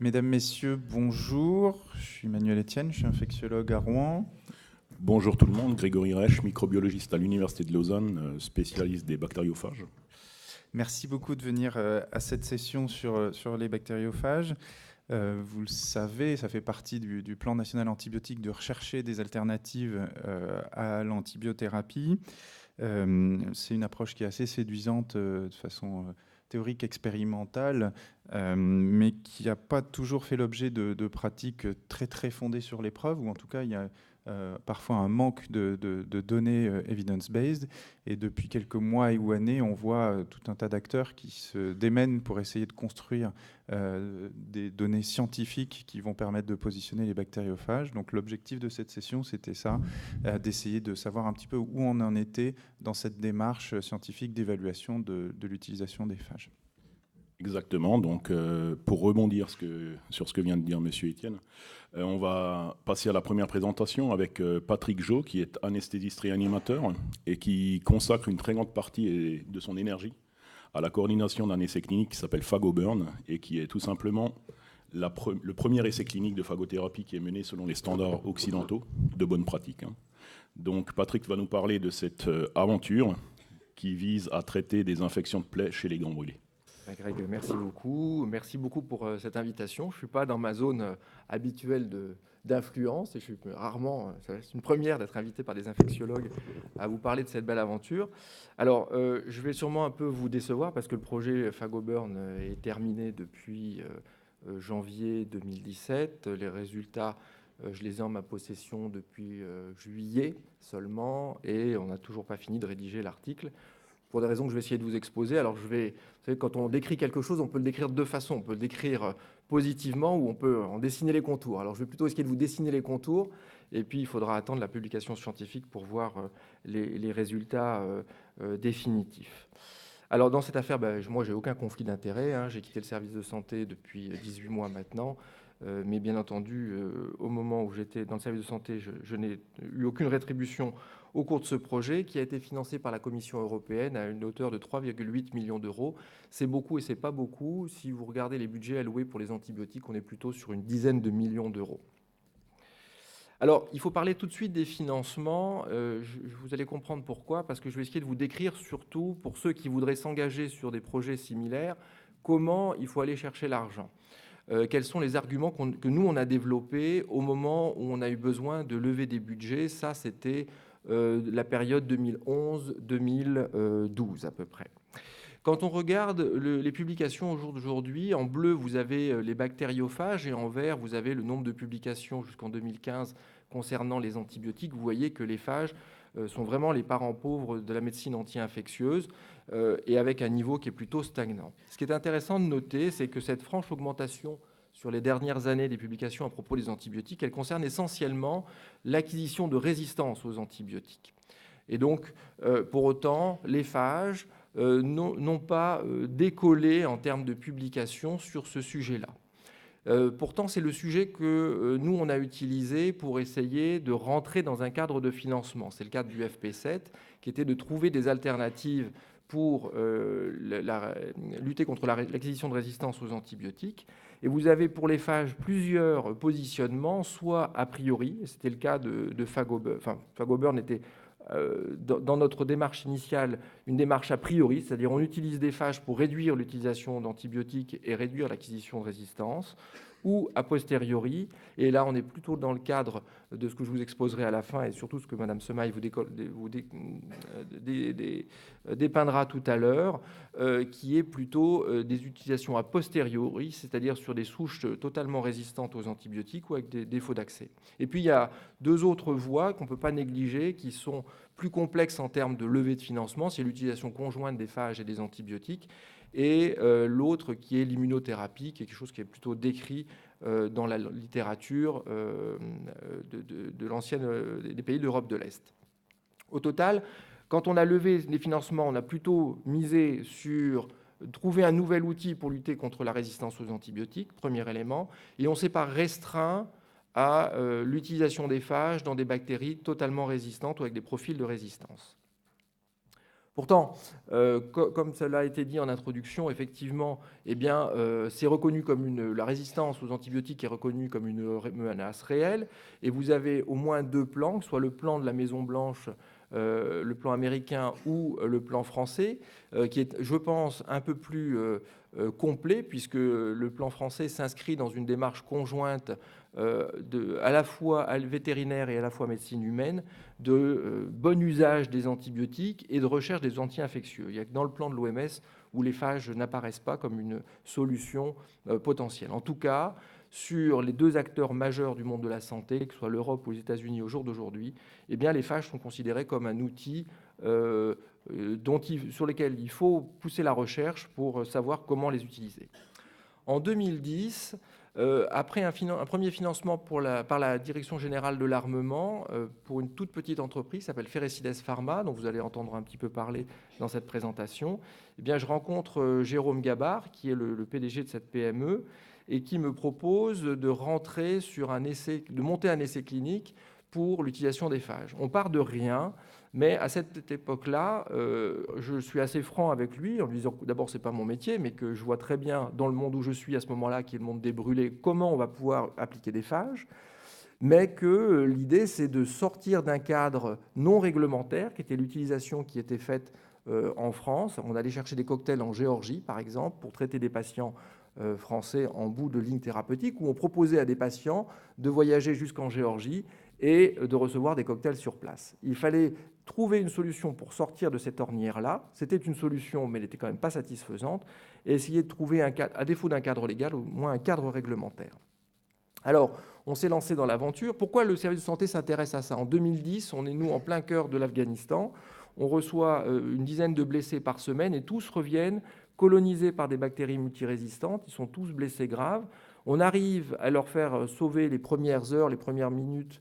Mesdames, Messieurs, bonjour. Je suis Emmanuel Etienne, je suis infectiologue à Rouen. Bonjour tout le monde, Grégory Reich, microbiologiste à l'Université de Lausanne, spécialiste des bactériophages. Merci beaucoup de venir à cette session sur les bactériophages. Vous le savez, ça fait partie du plan national antibiotique de rechercher des alternatives à l'antibiothérapie. C'est une approche qui est assez séduisante de façon théorique expérimentale, mais qui n'a pas toujours fait l'objet de pratiques très très fondées sur les preuves, ou en tout cas il y a parfois un manque de données evidence-based. Et depuis quelques mois ou années, on voit tout un tas d'acteurs qui se démènent pour essayer de construire des données scientifiques qui vont permettre de positionner les bactériophages. Donc l'objectif de cette session, c'était ça, d'essayer de savoir un petit peu où on en était dans cette démarche scientifique d'évaluation de l'utilisation des phages. Exactement, donc pour rebondir sur ce que vient de dire M. Etienne, on va passer à la première présentation avec Patrick Jo, qui est anesthésiste réanimateur et qui consacre une très grande partie de son énergie à la coordination d'un essai clinique qui s'appelle PhagoBurn et qui est tout simplement le premier essai clinique de phagothérapie qui est mené selon les standards occidentaux de bonne pratique. Donc Patrick va nous parler de cette aventure qui vise à traiter des infections de plaies chez les glands brûlés. Greg, merci beaucoup. Merci beaucoup pour cette invitation. Je ne suis pas dans ma zone habituelle d'influence et je suis rarement, c'est une première d'être invité par des infectiologues à vous parler de cette belle aventure. Alors, je vais sûrement un peu vous décevoir parce que le projet PhagoBurn est terminé depuis janvier 2017. Les résultats, je les ai en ma possession depuis juillet seulement et on n'a toujours pas fini de rédiger l'article, pour des raisons que je vais essayer de vous exposer. Alors, vous savez, quand on décrit quelque chose, on peut le décrire de deux façons. On peut le décrire positivement ou on peut en dessiner les contours. Alors, je vais plutôt essayer de vous dessiner les contours, et puis il faudra attendre la publication scientifique pour voir les résultats définitifs. Alors, dans cette affaire, moi, j'ai aucun conflit d'intérêt. J'ai quitté le service de santé depuis 18 mois maintenant. Mais bien entendu, au moment où j'étais dans le service de santé, je n'ai eu aucune rétribution au cours de ce projet qui a été financé par la Commission européenne à une hauteur de 3,8 millions d'euros. C'est beaucoup et c'est pas beaucoup. Si vous regardez les budgets alloués pour les antibiotiques, on est plutôt sur une dizaine de millions d'euros. Alors, il faut parler tout de suite des financements. Vous allez comprendre pourquoi, parce que je vais essayer de vous décrire, surtout pour ceux qui voudraient s'engager sur des projets similaires, comment il faut aller chercher l'argent. Quels sont les arguments que nous, on a développés au moment où on a eu besoin de lever des budgets. Ça, c'était la période 2011-2012 à peu près. Quand on regarde les publications au jour d'aujourd'hui, en bleu, vous avez les bactériophages et en vert, vous avez le nombre de publications jusqu'en 2015 concernant les antibiotiques. Vous voyez que les phages sont vraiment les parents pauvres de la médecine anti-infectieuse et avec un niveau qui est plutôt stagnant. Ce qui est intéressant de noter, c'est que cette franche augmentation sur les dernières années des publications à propos des antibiotiques, elle concerne essentiellement l'acquisition de résistance aux antibiotiques. Et donc, pour autant, les phages n'ont pas décollé en termes de publications sur ce sujet-là. Pourtant, c'est le sujet que nous, on a utilisé pour essayer de rentrer dans un cadre de financement. C'est le cadre du FP7, qui était de trouver des alternatives pour lutter contre l'acquisition de résistance aux antibiotiques. Et vous avez pour les phages plusieurs positionnements, soit a priori, c'était le cas de PhagoBurn. Enfin, PhagoBurn était dans notre démarche initiale une démarche a priori, c'est-à-dire on utilise des phages pour réduire l'utilisation d'antibiotiques et réduire l'acquisition de résistance, ou a posteriori, et là on est plutôt dans le cadre de ce que je vous exposerai à la fin et surtout ce que Mme Semaille vous dépeindra tout à l'heure, qui est plutôt des utilisations a posteriori, c'est-à-dire sur des souches totalement résistantes aux antibiotiques ou avec des défauts d'accès. Et puis il y a deux autres voies qu'on ne peut pas négliger, qui sont plus complexes en termes de levée de financement, c'est l'utilisation conjointe des phages et des antibiotiques, et l'autre qui est l'immunothérapie, qui est quelque chose qui est plutôt décrit dans la littérature des pays d'Europe de l'Est. Au total, quand on a levé les financements, on a plutôt misé sur trouver un nouvel outil pour lutter contre la résistance aux antibiotiques, premier élément, et on ne s'est pas restreint à l'utilisation des phages dans des bactéries totalement résistantes ou avec des profils de résistance. Pourtant, comme cela a été dit en introduction, effectivement, eh bien, c'est reconnu comme la résistance aux antibiotiques est reconnue comme une menace réelle. Et vous avez au moins 2 plans, que ce soit le plan de la Maison-Blanche, le plan américain ou le plan français, qui est, je pense, un peu plus complet, puisque le plan français s'inscrit dans une démarche conjointe à la fois vétérinaire et à la fois médecine humaine, de bon usage des antibiotiques et de recherche des anti-infectieux. Il y a que dans le plan de l'OMS où les phages n'apparaissent pas comme une solution potentielle. En tout cas, sur les 2 acteurs majeurs du monde de la santé, que ce soit l'Europe ou les États-Unis au jour d'aujourd'hui, eh bien, les phages sont considérés comme un outil sur lequel il faut pousser la recherche pour savoir comment les utiliser. En 2010, après un premier financement par la Direction générale de l'armement pour une toute petite entreprise qui s'appelle Ferrecides Pharma, dont vous allez entendre un petit peu parler dans cette présentation, eh bien, je rencontre Jérôme Gabard, qui est le PDG de cette PME, et qui me propose de monter un essai clinique pour l'utilisation des phages. On part de rien, mais à cette époque-là, je suis assez franc avec lui en lui disant que d'abord, ce n'est pas mon métier, mais que je vois très bien dans le monde où je suis à ce moment-là, qui est le monde des brûlés, comment on va pouvoir appliquer des phages, mais que l'idée, c'est de sortir d'un cadre non réglementaire, qui était l'utilisation qui était faite en France. On allait chercher des cocktails en Géorgie, par exemple, pour traiter des patients français en bout de ligne thérapeutique, où on proposait à des patients de voyager jusqu'en Géorgie et de recevoir des cocktails sur place. Il fallait trouver une solution pour sortir de cette ornière-là. C'était une solution, mais elle n'était quand même pas satisfaisante, et essayer de trouver, à défaut d'un cadre légal, au moins un cadre réglementaire. Alors, on s'est lancé dans l'aventure. Pourquoi le service de santé s'intéresse à ça? En 2010, on est, nous, en plein cœur de l'Afghanistan. On reçoit une dizaine de blessés par semaine, et tous reviennent colonisés par des bactéries multirésistantes. Ils sont tous blessés graves. On arrive à leur faire sauver les premières heures, les premières minutes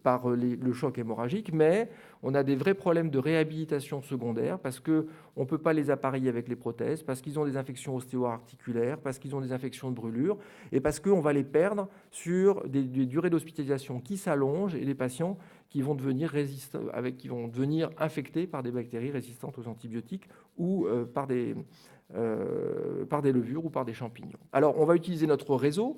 par le choc hémorragique, mais on a des vrais problèmes de réhabilitation secondaire parce qu'on ne peut pas les appareiller avec les prothèses, parce qu'ils ont des infections ostéo-articulaires, parce qu'ils ont des infections de brûlure, et parce qu'on va les perdre sur des durées d'hospitalisation qui s'allongent et des patients qui vont devenir infectés par des bactéries résistantes aux antibiotiques ou par des levures ou par des champignons. Alors, on va utiliser notre réseau.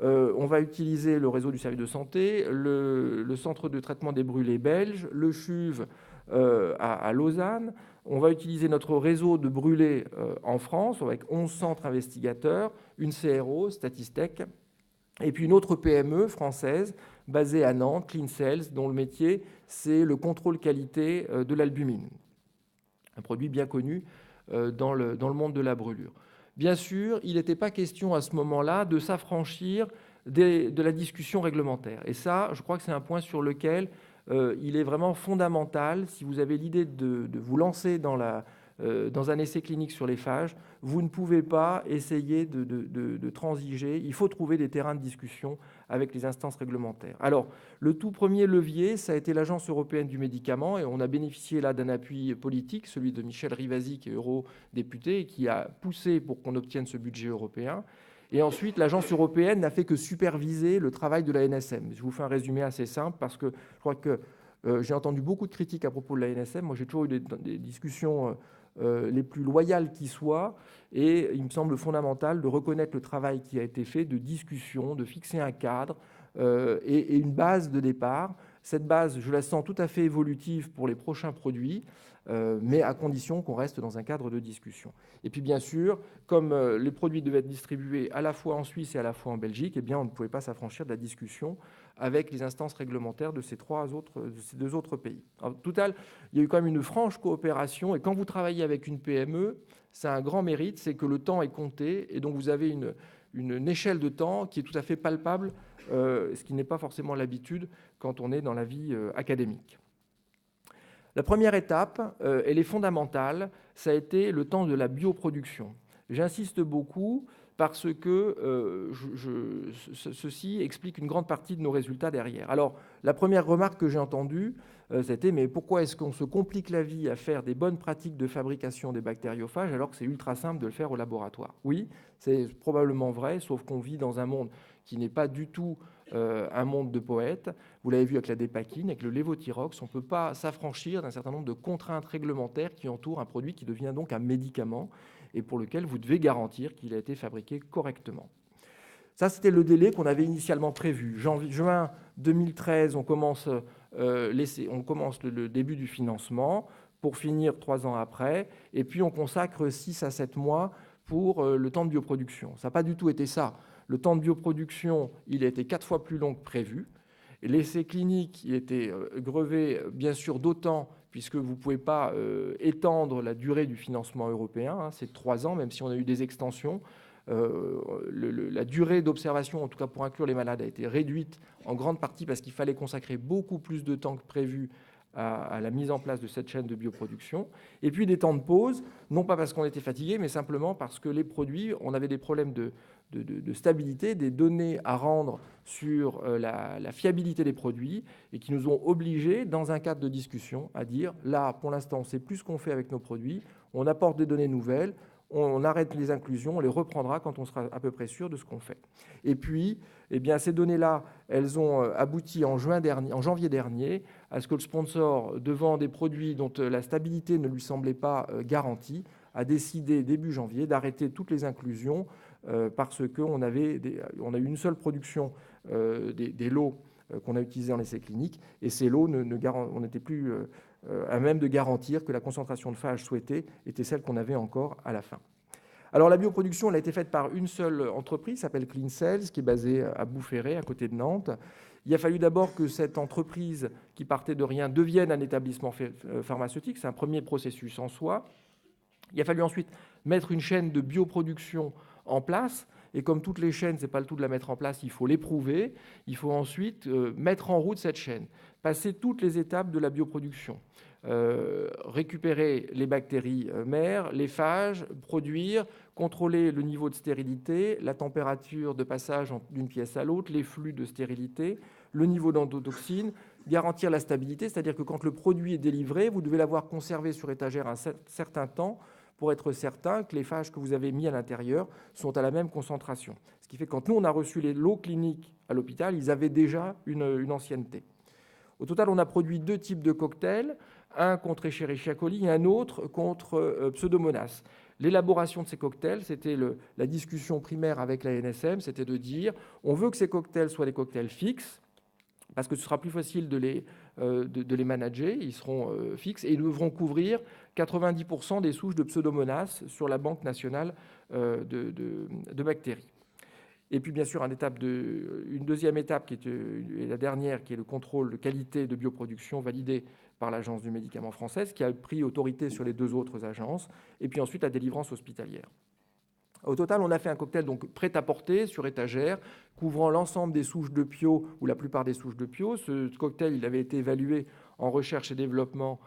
On va utiliser le réseau du service de santé, le centre de traitement des brûlés belge, le CHUV à Lausanne. On va utiliser notre réseau de brûlés en France avec 11 centres investigateurs, une CRO, Statistech, et puis une autre PME française basée à Nantes, Clean Cells, dont le métier, c'est le contrôle qualité de l'albumine, un produit bien connu dans le monde de la brûlure. Bien sûr, il n'était pas question à ce moment-là de s'affranchir de la discussion réglementaire. Et ça, je crois que c'est un point sur lequel il est vraiment fondamental. Si vous avez l'idée de vous lancer dans un essai clinique sur les phages, vous ne pouvez pas essayer de transiger. Il faut trouver des terrains de discussion avec les instances réglementaires. Alors, le tout premier levier, ça a été l'Agence européenne du médicament, et on a bénéficié là d'un appui politique, celui de Michel Rivasi, qui est eurodéputé, et qui a poussé pour qu'on obtienne ce budget européen. Et ensuite, l'Agence européenne n'a fait que superviser le travail de la NSM. Je vous fais un résumé assez simple, parce que je crois que j'ai entendu beaucoup de critiques à propos de la NSM. Moi, j'ai toujours eu des discussions les plus loyales qui soient, et il me semble fondamental de reconnaître le travail qui a été fait de discussion, de fixer un cadre et une base de départ. Cette base, je la sens tout à fait évolutive pour les prochains produits, mais à condition qu'on reste dans un cadre de discussion. Et puis bien sûr, comme les produits devaient être distribués à la fois en Suisse et à la fois en Belgique, eh bien, on ne pouvait pas s'affranchir de la discussion avec les instances réglementaires de ces deux autres pays. En total, il y a eu quand même une franche coopération, et quand vous travaillez avec une PME, c'est un grand mérite, c'est que le temps est compté, et donc vous avez une échelle de temps qui est tout à fait palpable, ce qui n'est pas forcément l'habitude quand on est dans la vie académique. La première étape, elle est fondamentale, ça a été le temps de la bioproduction. J'insiste beaucoup parce que ceci explique une grande partie de nos résultats derrière. Alors, la première remarque que j'ai entendue, c'était « mais pourquoi est-ce qu'on se complique la vie à faire des bonnes pratiques de fabrication des bactériophages alors que c'est ultra simple de le faire au laboratoire ?» Oui, c'est probablement vrai, sauf qu'on vit dans un monde qui n'est pas du tout un monde de poètes. Vous l'avez vu avec la dépakine, avec le lévothyrox, on ne peut pas s'affranchir d'un certain nombre de contraintes réglementaires qui entourent un produit qui devient donc un médicament et pour lequel vous devez garantir qu'il a été fabriqué correctement. Ça, c'était le délai qu'on avait initialement prévu. Juin 2013, on commence le début du financement pour finir 3 ans après, et puis on consacre 6 à 7 mois pour le temps de bioproduction. Ça n'a pas du tout été ça. Le temps de bioproduction, il a été 4 fois plus long que prévu. L'essai clinique, il était grevé, bien sûr, d'autant, puisque vous ne pouvez pas étendre la durée du financement européen. Hein, c'est 3 ans, même si on a eu des extensions. La durée d'observation, en tout cas pour inclure les malades, a été réduite en grande partie parce qu'il fallait consacrer beaucoup plus de temps que prévu à la mise en place de cette chaîne de bioproduction. Et puis des temps de pause, non pas parce qu'on était fatigué, mais simplement parce que les produits, on avait des problèmes de stabilité, des données à rendre sur la fiabilité des produits et qui nous ont obligés, dans un cadre de discussion, à dire là, pour l'instant, on ne sait plus ce qu'on fait avec nos produits, on apporte des données nouvelles, on arrête les inclusions, on les reprendra quand on sera à peu près sûr de ce qu'on fait. Et puis, eh bien, ces données-là, elles ont abouti en janvier dernier à ce que le sponsor, devant des produits dont la stabilité ne lui semblait pas garantie, a décidé début janvier d'arrêter toutes les inclusions parce qu'on a eu une seule production des lots qu'on a utilisés en essai clinique, et ces lots, on n'était plus à même de garantir que la concentration de phage souhaitée était celle qu'on avait encore à la fin. Alors la bioproduction, elle a été faite par une seule entreprise, qui s'appelle Clean Cells, qui est basée à Boufféret, à côté de Nantes. Il a fallu d'abord que cette entreprise, qui partait de rien, devienne un établissement pharmaceutique. C'est un premier processus en soi. Il a fallu ensuite mettre une chaîne de bioproduction en place. Et comme toutes les chaînes, ce n'est pas le tout de la mettre en place, il faut l'éprouver. Il faut ensuite mettre en route cette chaîne, passer toutes les étapes de la bioproduction. Récupérer les bactéries mères, les phages, produire, contrôler le niveau de stérilité, la température de passage d'une pièce à l'autre, les flux de stérilité, le niveau d'endotoxine, garantir la stabilité, c'est-à-dire que quand le produit est délivré, vous devez l'avoir conservé sur étagère un certain temps pour être certain que les phages que vous avez mis à l'intérieur sont à la même concentration. Ce qui fait que quand nous, on a reçu les lots cliniques à l'hôpital, ils avaient déjà une ancienneté. Au total, on a produit 2 types de cocktails, un contre Escherichia coli et un autre contre Pseudomonas. L'élaboration de ces cocktails, c'était la discussion primaire avec la NSM, c'était de dire on veut que ces cocktails soient des cocktails fixes, parce que ce sera plus facile de les manager, ils seront fixes, et ils devront couvrir 90% des souches de Pseudomonas sur la Banque nationale de bactéries. Et puis, bien sûr, une deuxième étape, qui est la dernière, qui est le contrôle de qualité de bioproduction validé par l'Agence du médicament française, qui a pris autorité sur les 2 autres agences, et puis ensuite la délivrance hospitalière. Au total, on a fait un cocktail donc prêt à porter sur étagère, couvrant l'ensemble des souches de Pio, ou la plupart des souches de Pio. Ce cocktail, il avait été évalué en recherche et développement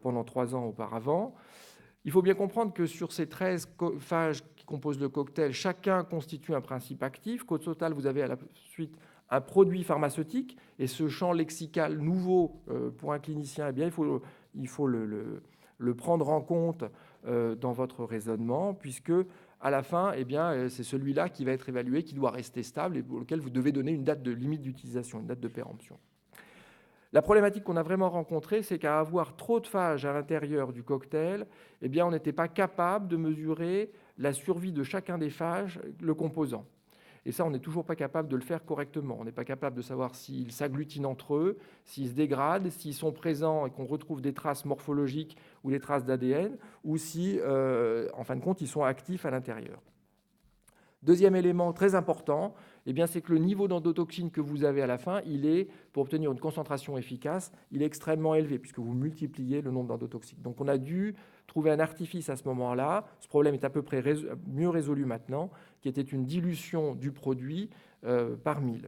pendant 3 ans auparavant. Il faut bien comprendre que sur ces 13 phages qui composent le cocktail, chacun constitue un principe actif, qu'au total, vous avez à la suite un produit pharmaceutique, et ce champ lexical nouveau pour un clinicien, eh bien, il faut le prendre en compte dans votre raisonnement, puisque à la fin, eh bien, c'est celui-là qui va être évalué, qui doit rester stable et pour lequel vous devez donner une date de limite d'utilisation, une date de péremption. La problématique qu'on a vraiment rencontrée, c'est qu'à avoir trop de phages à l'intérieur du cocktail, eh bien, on n'était pas capable de mesurer la survie de chacun des phages, le composant. Et ça, on n'est toujours pas capable de le faire correctement. On n'est pas capable de savoir s'ils s'agglutinent entre eux, s'ils se dégradent, s'ils sont présents et qu'on retrouve des traces morphologiques ou des traces d'ADN, ou si, en fin de compte, ils sont actifs à l'intérieur. Deuxième élément très important, eh bien, c'est que le niveau d'endotoxine que vous avez à la fin, pour obtenir une concentration efficace, il est extrêmement élevé, puisque vous multipliez le nombre d'endotoxiques. Donc on a dû trouver un artifice à ce moment-là. Ce problème est à peu près mieux résolu maintenant, qui était une dilution du produit par 1000.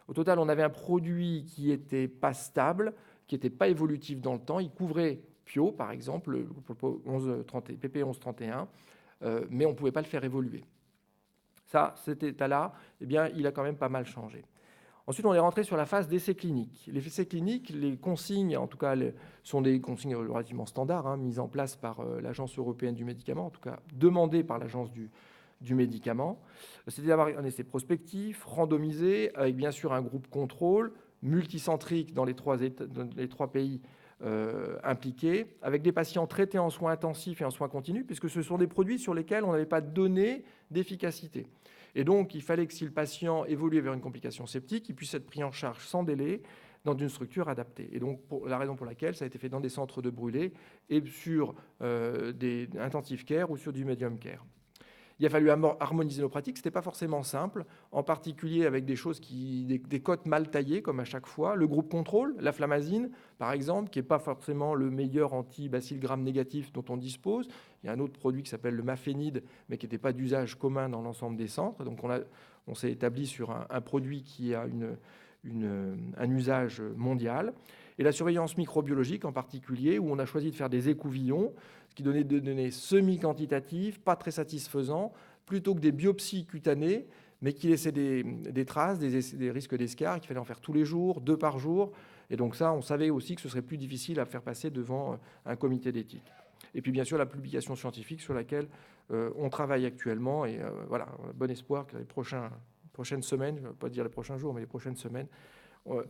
Au total, on avait un produit qui n'était pas stable, qui n'était pas évolutif dans le temps. Il couvrait Pio, par exemple, le PP1131, mais on ne pouvait pas le faire évoluer. Ça, cet état-là, eh bien, il a quand même pas mal changé. Ensuite, on est rentré sur la phase d'essais cliniques. Les essais cliniques, les consignes, en tout cas, sont des consignes relativement standards, mises en place par l'Agence européenne du médicament, en tout cas demandées par l'Agence du médicament. C'était d'avoir un essai prospectif, randomisé, avec bien sûr un groupe contrôle, multicentrique dans les trois pays impliqués, avec des patients traités en soins intensifs et en soins continus, puisque ce sont des produits sur lesquels on n'avait pas de données d'efficacité. Et donc, il fallait que si le patient évoluait vers une complication septique, il puisse être pris en charge sans délai dans une structure adaptée. Et donc, la raison pour laquelle ça a été fait dans des centres de brûlés et sur des intensive care ou sur du medium care. Il a fallu harmoniser nos pratiques, ce n'était pas forcément simple, en particulier avec des choses des cotes mal taillées, comme à chaque fois. Le groupe contrôle, la flamazine, par exemple, qui n'est pas forcément le meilleur anti-bacille gram négatif dont on dispose. Il y a un autre produit qui s'appelle le mafénide, mais qui n'était pas d'usage commun dans l'ensemble des centres. Donc on s'est établi sur un produit qui a un usage mondial. Et la surveillance microbiologique en particulier, où on a choisi de faire des écouvillons, ce qui donnait des données semi-quantitatives, pas très satisfaisants, plutôt que des biopsies cutanées, mais qui laissaient des traces, des risques d'escarres, qu'il fallait en faire tous les jours, 2 par jour. Et donc ça, on savait aussi que ce serait plus difficile à faire passer devant un comité d'éthique. Et puis bien sûr, la publication scientifique sur laquelle on travaille actuellement. Et voilà, bon espoir que les prochaines semaines, je ne vais pas dire les prochains jours, mais les prochaines semaines,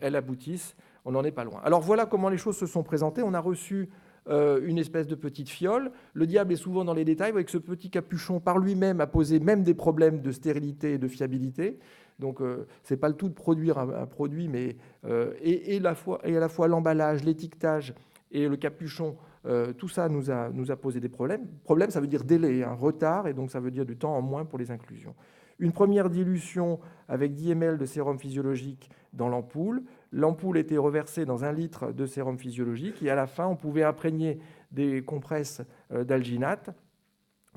elles aboutissent. On n'en est pas loin. Alors voilà comment les choses se sont présentées. On a reçu une espèce de petite fiole. Le diable est souvent dans les détails. Vous voyez que ce petit capuchon, par lui-même, a posé même des problèmes de stérilité et de fiabilité. Donc, ce n'est pas le tout de produire un produit, mais à la fois l'emballage, l'étiquetage et le capuchon, tout ça nous a posé des problèmes. Problème, ça veut dire délai, retard, et donc ça veut dire du temps en moins pour les inclusions. Une première dilution avec 10 ml de sérum physiologique dans l'ampoule. L'ampoule était reversée dans 1 litre de sérum physiologique et à la fin, on pouvait imprégner des compresses d'alginate.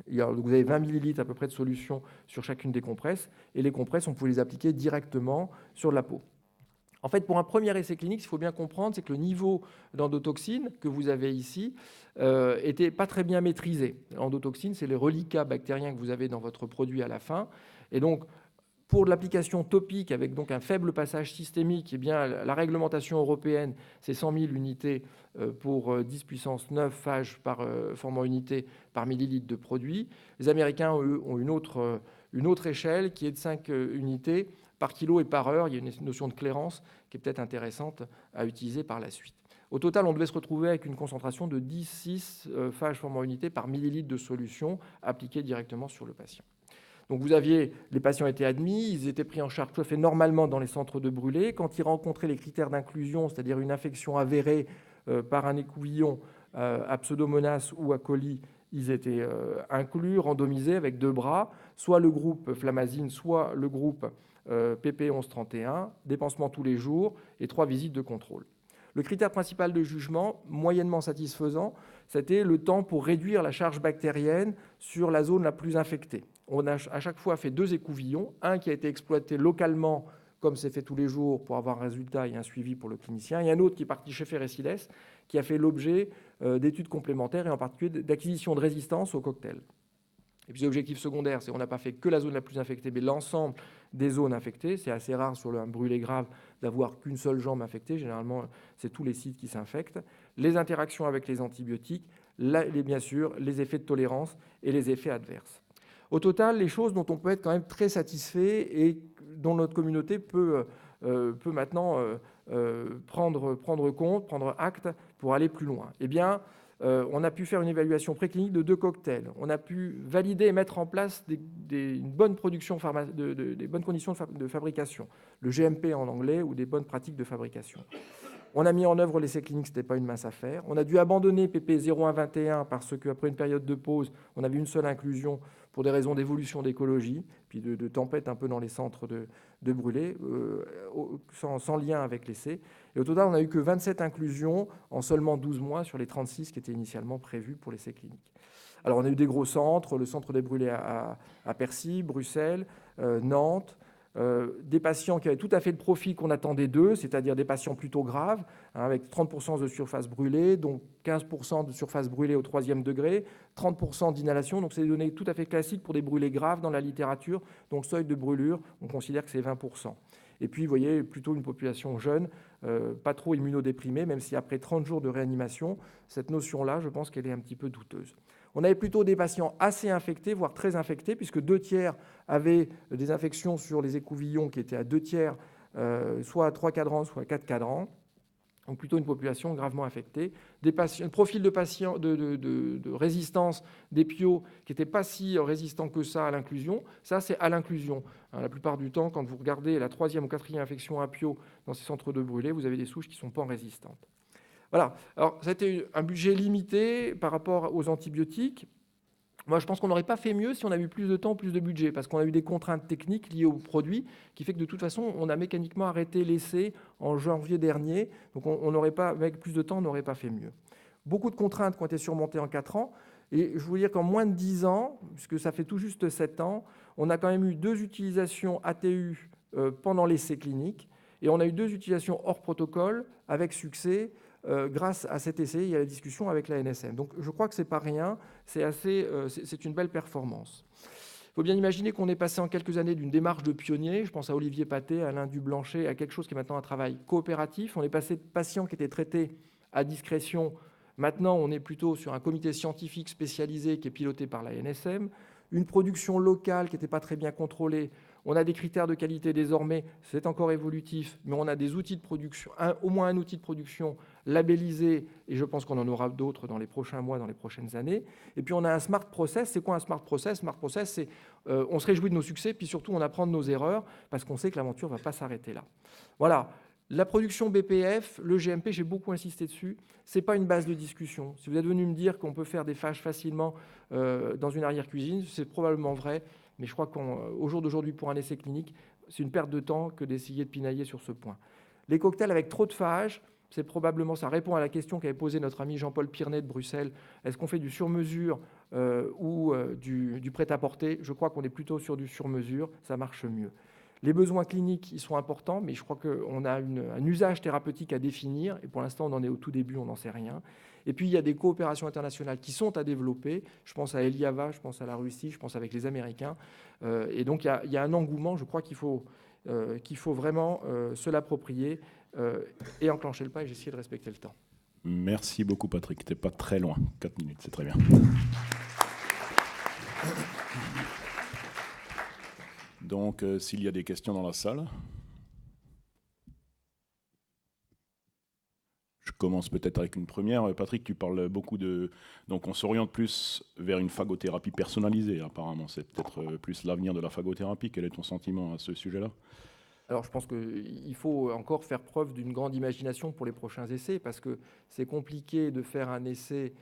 Vous avez 20 ml à peu près de solution sur chacune des compresses et les compresses, on pouvait les appliquer directement sur la peau. En fait, pour un premier essai clinique, ce qu'il faut bien comprendre, c'est que le niveau d'endotoxine que vous avez ici était pas très bien maîtrisé. L'endotoxine, c'est les reliquats bactériens que vous avez dans votre produit à la fin. Et donc, pour de l'application topique avec donc un faible passage systémique, eh bien, la réglementation européenne, c'est 100 000 unités pour 10 puissance 9 phages par formant unité par millilitre de produit. Les Américains, eux, ont une autre échelle qui est de 5 unités par kilo et par heure. Il y a une notion de clairance qui est peut-être intéressante à utiliser par la suite. Au total, on devait se retrouver avec une concentration de 10,6 phages formant unité par millilitre de solution appliquée directement sur le patient. Donc les patients étaient admis, ils étaient pris en charge tout à fait normalement dans les centres de brûlés. Quand ils rencontraient les critères d'inclusion, c'est-à-dire une infection avérée par un écouvillon à Pseudomonas ou à coli, ils étaient inclus, randomisés avec 2 bras, soit le groupe flamazine, soit le groupe PP1131, dépensement tous les jours et 3 visites de contrôle. Le critère principal de jugement, moyennement satisfaisant, c'était le temps pour réduire la charge bactérienne sur la zone la plus infectée. On a à chaque fois fait 2 écouvillons, un qui a été exploité localement, comme c'est fait tous les jours, pour avoir un résultat et un suivi pour le clinicien, et un autre qui est parti chez Ferrecides, qui a fait l'objet d'études complémentaires, et en particulier d'acquisition de résistance au cocktail. Et puis l'objectif secondaire, c'est qu'on n'a pas fait que la zone la plus infectée, mais l'ensemble des zones infectées. C'est assez rare sur un brûlé grave d'avoir qu'une seule jambe infectée. Généralement, c'est tous les sites qui s'infectent. Les interactions avec les antibiotiques, bien sûr, les effets de tolérance et les effets adverses. Au total, les choses dont on peut être quand même très satisfait et dont notre communauté peut maintenant prendre compte, prendre acte pour aller plus loin. Eh bien, on a pu faire une évaluation préclinique de 2 cocktails. On a pu valider et mettre en place des bonnes conditions de fabrication, le GMP en anglais, ou des bonnes pratiques de fabrication. On a mis en œuvre l'essai clinique, ce n'était pas une mince affaire. On a dû abandonner PP 0121 parce qu'après une période de pause, on avait une seule inclusion pour des raisons d'évolution d'écologie, puis de tempête un peu dans les centres de brûlés, sans lien avec l'essai. Et au total, on n'a eu que 27 inclusions en seulement 12 mois sur les 36 qui étaient initialement prévus pour l'essai clinique. Alors, on a eu des gros centres, le centre des brûlés à Percy, Bruxelles, Nantes, des patients qui avaient tout à fait le profil qu'on attendait d'eux, c'est-à-dire des patients plutôt graves, avec 30% de surface brûlée, donc 15% de surface brûlée au 3e degré, 30% d'inhalation. Donc, c'est des données tout à fait classiques pour des brûlés graves dans la littérature. Donc, seuil de brûlure, on considère que c'est 20%. Et puis, vous voyez, plutôt une population jeune, pas trop immunodéprimée, même si après 30 jours de réanimation, cette notion-là, je pense qu'elle est un petit peu douteuse. On avait plutôt des patients assez infectés, voire très infectés, puisque 2 tiers avaient des infections sur les écouvillons qui étaient à 2 tiers, soit à 3 cadrans, soit à 4 cadrans. Donc plutôt une population gravement infectée. Un profil de patients de résistance des PIO qui n'était pas si résistant que ça à l'inclusion. Ça, c'est à l'inclusion. La plupart du temps, quand vous regardez la 3e ou 4e infection à PIO dans ces centres de brûlés, vous avez des souches qui ne sont pas résistantes. Voilà. Alors, ça a été un budget limité par rapport aux antibiotiques. Moi, je pense qu'on n'aurait pas fait mieux si on avait eu plus de temps, plus de budget, parce qu'on a eu des contraintes techniques liées au produit, qui fait que de toute façon, on a mécaniquement arrêté l'essai en janvier dernier. Donc, on n'aurait pas, avec plus de temps, on n'aurait pas fait mieux. Beaucoup de contraintes qui ont été surmontées en 4 ans. Et je veux dire qu'en moins de 10 ans, puisque ça fait tout juste 7 ans, on a quand même eu 2 utilisations ATU pendant l'essai clinique, et on a eu 2 utilisations hors protocole avec succès. Grâce à cet essai, il y a la discussion avec la NSM. Donc je crois que ce n'est pas rien, c'est une belle performance. Il faut bien imaginer qu'on est passé en quelques années d'une démarche de pionnier, je pense à Olivier Pathé, à Alain Dublanchet, à quelque chose qui est maintenant un travail coopératif. On est passé de patients qui étaient traités à discrétion. Maintenant, on est plutôt sur un comité scientifique spécialisé qui est piloté par la NSM, une production locale qui n'était pas très bien contrôlée. On a des critères de qualité désormais, c'est encore évolutif, mais on a des outils de production, au moins un outil de production labellisé, et je pense qu'on en aura d'autres dans les prochains mois, dans les prochaines années. Et puis on a un smart process. C'est quoi un smart process? Smart process, c'est on se réjouit de nos succès, puis surtout on apprend de nos erreurs, parce qu'on sait que l'aventure ne va pas s'arrêter là. Voilà. La production BPF, le GMP, j'ai beaucoup insisté dessus, ce n'est pas une base de discussion. Si vous êtes venu me dire qu'on peut faire des phages facilement dans une arrière-cuisine, c'est probablement vrai. Mais je crois qu'au jour d'aujourd'hui, pour un essai clinique, c'est une perte de temps que d'essayer de pinailler sur ce point. Les cocktails avec trop de phages, c'est probablement, ça répond à la question qu'avait posée notre ami Jean-Paul Pirnet de Bruxelles. Est-ce qu'on fait du sur-mesure ou du prêt-à-porter? Je crois qu'on est plutôt sur du sur-mesure, ça marche mieux. Les besoins cliniques, ils sont importants, mais je crois qu'on a un usage thérapeutique à définir, et pour l'instant, on en est au tout début, on n'en sait rien. Et puis, il y a des coopérations internationales qui sont à développer. Je pense à Eliava, je pense à la Russie, je pense avec les Américains. Et donc, il y a un engouement. Je crois qu'il faut vraiment se l'approprier et enclencher le pas. Et j'ai essayé de respecter le temps. Merci beaucoup, Patrick. Tu n'es pas très loin. 4 minutes, c'est très bien. Donc, s'il y a des questions dans la salle, je commence peut-être avec une première. Patrick, tu parles beaucoup de... Donc, on s'oriente plus vers une phagothérapie personnalisée, apparemment. C'est peut-être plus l'avenir de la phagothérapie. Quel est ton sentiment à ce sujet-là? Alors, je pense qu'il faut encore faire preuve d'une grande imagination pour les prochains essais, parce que c'est compliqué de faire un essai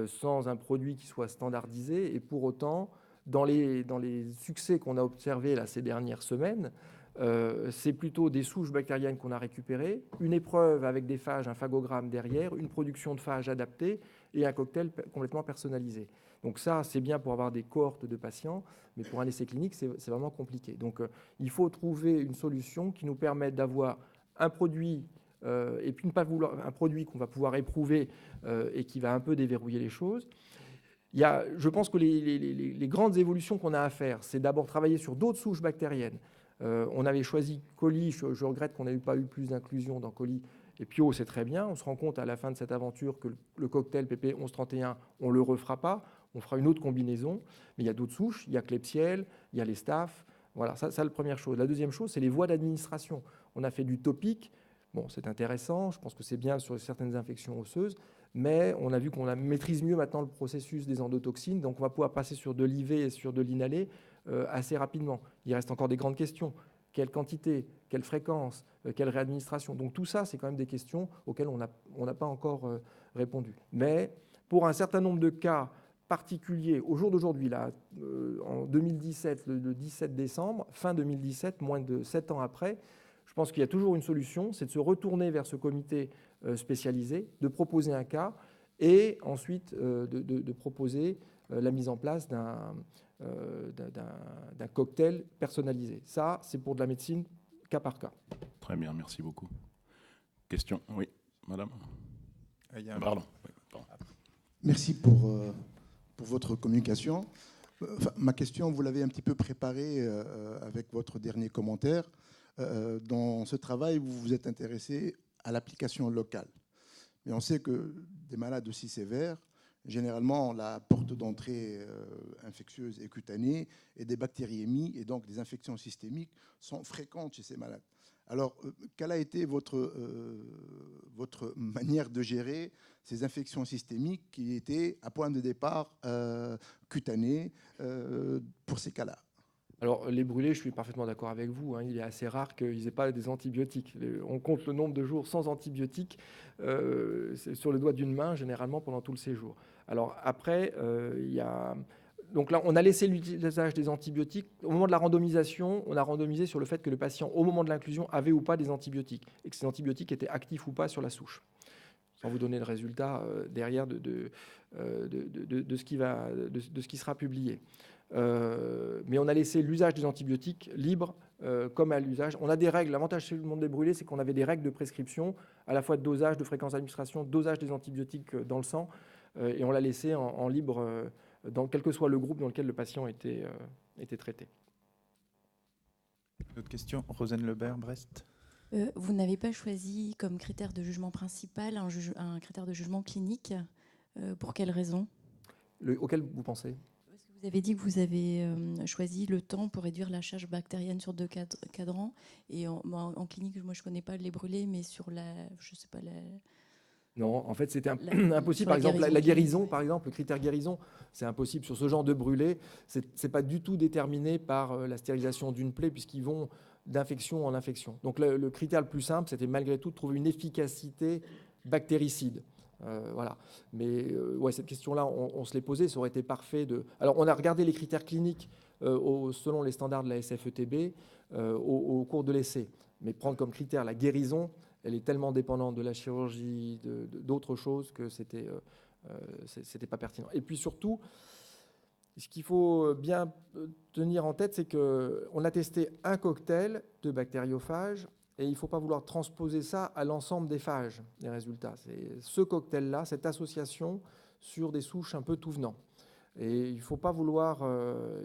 sans un produit qui soit standardisé, et pour autant... Dans les succès qu'on a observés là, ces dernières semaines, c'est plutôt des souches bactériennes qu'on a récupérées, une épreuve avec des phages, un phagogramme derrière, une production de phages adaptée et un cocktail complètement personnalisé. Donc ça, c'est bien pour avoir des cohortes de patients, mais pour un essai clinique, c'est vraiment compliqué. Donc il faut trouver une solution qui nous permette d'avoir un produit et puis ne pas vouloir un produit qu'on va pouvoir éprouver et qui va un peu déverrouiller les choses. Je pense que les grandes évolutions qu'on a à faire, c'est d'abord travailler sur d'autres souches bactériennes. On avait choisi coli, je regrette qu'on n'ait pas eu plus d'inclusion dans coli. Et Pio, c'est très bien. On se rend compte à la fin de cette aventure que le cocktail PP 1131, on ne le refera pas. On fera une autre combinaison. Mais il y a d'autres souches. Il y a Klebsiella, il y a les staph. Voilà, ça la première chose. La deuxième chose, c'est les voies d'administration. On a fait du topique. Bon, c'est intéressant. Je pense que c'est bien sur certaines infections osseuses. Mais on a vu qu'on maîtrise mieux maintenant le processus des endotoxines, donc on va pouvoir passer sur de l'IV et sur de l'inhalé assez rapidement. Il reste encore des grandes questions. Quelle quantité, quelle fréquence, quelle réadministration? Donc tout ça, c'est quand même des questions auxquelles on n'a pas encore répondu. Mais pour un certain nombre de cas particuliers, au jour d'aujourd'hui, là, en 2017, le 17 décembre, fin 2017, moins de 7 ans après, je pense qu'il y a toujours une solution, c'est de se retourner vers ce comité spécialisé, de proposer un cas et ensuite de proposer la mise en place d'un cocktail personnalisé. Ça, c'est pour de la médecine cas par cas. Très bien, merci beaucoup. Question? Oui, madame. Pardon. Oui, pardon. Merci pour votre communication. Enfin, ma question, vous l'avez un petit peu préparée avec votre dernier commentaire. Dans ce travail, vous vous êtes intéressé à l'application locale. Mais on sait que des malades aussi sévères, généralement, la porte d'entrée infectieuse et cutanée et des bactériémies et donc des infections systémiques sont fréquentes chez ces malades. Alors, quelle a été votre manière de gérer ces infections systémiques qui étaient à point de départ cutanées pour ces cas-là? Alors, les brûlés, je suis parfaitement d'accord avec vous. Il est assez rare qu'ils n'aient pas des antibiotiques. On compte le nombre de jours sans antibiotiques sur le doigt d'une main, généralement pendant tout le séjour. Alors, après, il y a... Donc là, on a laissé l'usage des antibiotiques. Au moment de la randomisation, on a randomisé sur le fait que le patient, au moment de l'inclusion, avait ou pas des antibiotiques, et que ces antibiotiques étaient actifs ou pas sur la souche. Sans vous donner le résultat derrière de ce qui sera publié. Mais on a laissé l'usage des antibiotiques libre comme à l'usage. On a des règles. L'avantage chez le monde des brûlés, c'est qu'on avait des règles de prescription, à la fois de dosage, de fréquence d'administration, dosage des antibiotiques dans le sang, et on l'a laissé en libre, quel que soit le groupe dans lequel le patient était traité. D'autres questions? Rosane Lebert, Brest. Vous n'avez pas choisi comme critère de jugement principal un critère de jugement clinique. Pour quelle raison? Auquel vous pensez? Parce que vous avez dit que vous avez choisi le temps pour réduire la charge bactérienne sur 2 cadrans. Et en clinique, moi je ne connais pas les brûlés, mais sur je sais pas, Non, en fait, c'était impossible. Par exemple, la guérison, par exemple, le critère guérison, c'est impossible. Sur ce genre de brûlé, ce n'est pas du tout déterminé par la stérilisation d'une plaie, puisqu'ils vont d'infection en infection. Donc le critère le plus simple, c'était malgré tout de trouver une efficacité bactéricide. Voilà. Mais ouais, cette question-là, on se l'est posée, ça aurait été parfait de... Alors, on a regardé les critères cliniques selon les standards de la SFETB au cours de l'essai. Mais prendre comme critère la guérison, elle est tellement dépendante de la chirurgie, d'autres choses, que c'était pas pertinent. Et puis surtout, ce qu'il faut bien tenir en tête, c'est qu'on a testé un cocktail de bactériophages et il ne faut pas vouloir transposer ça à l'ensemble des phages, les résultats. C'est ce cocktail-là, cette association sur des souches un peu tout venant. Et il ne faut pas vouloir,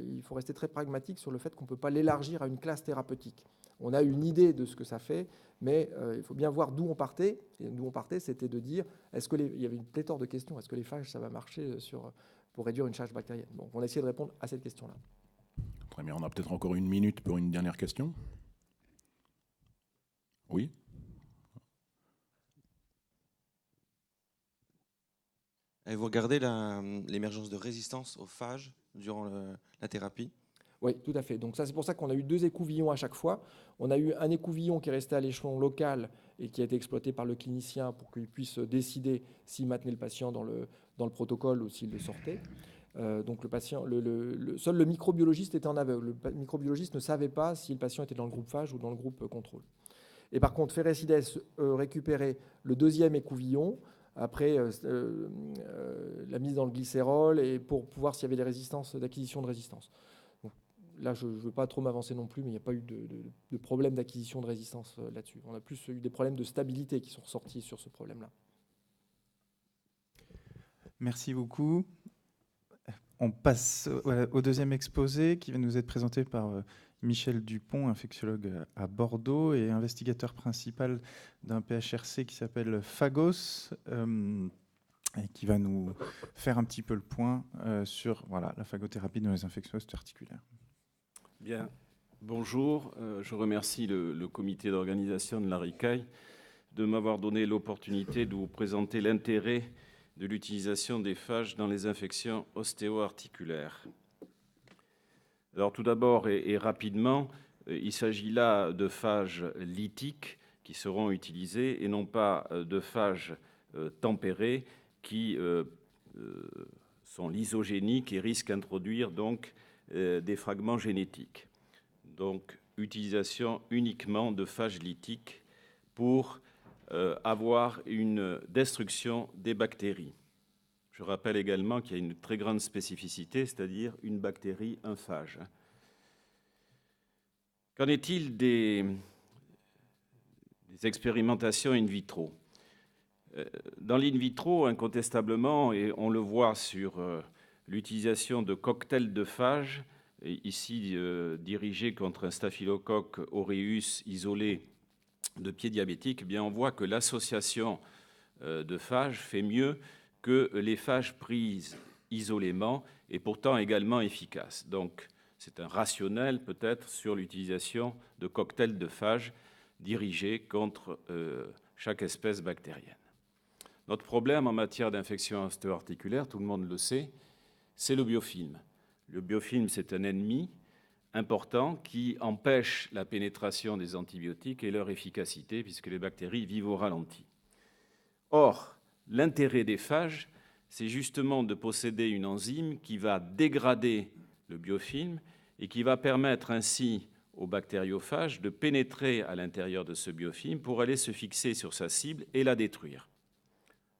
il faut rester très pragmatique sur le fait qu'on ne peut pas l'élargir à une classe thérapeutique. On a une idée de ce que ça fait, mais il faut bien voir d'où on partait. Et d'où on partait, c'était de dire, il y avait une pléthore de questions, est-ce que les phages, ça va marcher pour réduire une charge bactérienne? Donc on a essayé de répondre à cette question-là. Très bien, on a peut-être encore une minute pour une dernière question. Oui. Et vous regardez l'émergence de résistance aux phages durant la thérapie? Oui, tout à fait. Donc ça, c'est pour ça qu'on a eu 2 écouvillons à chaque fois. On a eu un écouvillon qui est resté à l'échelon local et qui a été exploité par le clinicien pour qu'il puisse décider s'il maintenait le patient dans le protocole ou s'il le sortait. Donc le patient, seul le microbiologiste était en aveugle. Le microbiologiste ne savait pas si le patient était dans le groupe phage ou dans le groupe contrôle. Et par contre, Ferrecides récupérait le 2e écouvillon après la mise dans le glycérol et pour voir s'il y avait des résistances, d'acquisition de résistance. Donc, là, je ne veux pas trop m'avancer non plus, mais il n'y a pas eu de problème d'acquisition de résistance là-dessus. On a plus eu des problèmes de stabilité qui sont ressortis sur ce problème-là. Merci beaucoup. On passe au 2e exposé qui va nous être présenté par Michel Dupont, infectiologue à Bordeaux et investigateur principal d'un PHRC qui s'appelle Phagos, et qui va nous faire un petit peu le point sur la phagothérapie dans les infections articulaires. Bien, bonjour. Je remercie le comité d'organisation de la RICAI de m'avoir donné l'opportunité de vous présenter l'intérêt de l'utilisation des phages dans les infections ostéo-articulaires. Alors tout d'abord et rapidement, il s'agit là de phages lytiques qui seront utilisés et non pas de phages tempérés qui sont lysogéniques et risquent d'introduire donc des fragments génétiques. Donc utilisation uniquement de phages lytiques pour avoir une destruction des bactéries. Je rappelle également qu'il y a une très grande spécificité, c'est-à-dire une bactérie, un phage. Qu'en est-il des expérimentations in vitro? Dans l'in vitro, incontestablement, et on le voit sur l'utilisation de cocktails de phages, ici dirigés contre un staphylocoque aureus isolé de pied diabétique, eh bien, on voit que l'association de phages fait mieux que les phages prises isolément et pourtant également efficaces. Donc, c'est un rationnel peut-être sur l'utilisation de cocktails de phages dirigés contre chaque espèce bactérienne. Notre problème en matière d'infection ostéo-articulaire, tout le monde le sait, c'est le biofilm. Le biofilm, c'est un ennemi important qui empêche la pénétration des antibiotiques et leur efficacité puisque les bactéries vivent au ralenti. Or, l'intérêt des phages, c'est justement de posséder une enzyme qui va dégrader le biofilm et qui va permettre ainsi aux bactériophages de pénétrer à l'intérieur de ce biofilm pour aller se fixer sur sa cible et la détruire.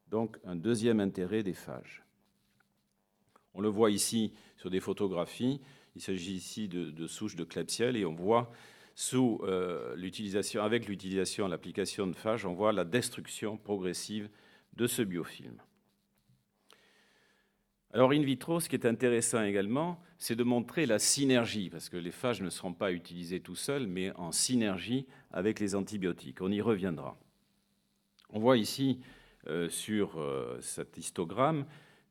Donc, un deuxième intérêt des phages. On le voit ici sur des photographies. Il s'agit ici de souches de Klebsiella et on voit avec l'utilisation, l'application de phages, on voit la destruction progressive de ce biofilm. Alors, in vitro, ce qui est intéressant également, c'est de montrer la synergie, parce que les phages ne seront pas utilisés tout seuls, mais en synergie avec les antibiotiques. On y reviendra. On voit ici, sur cet histogramme,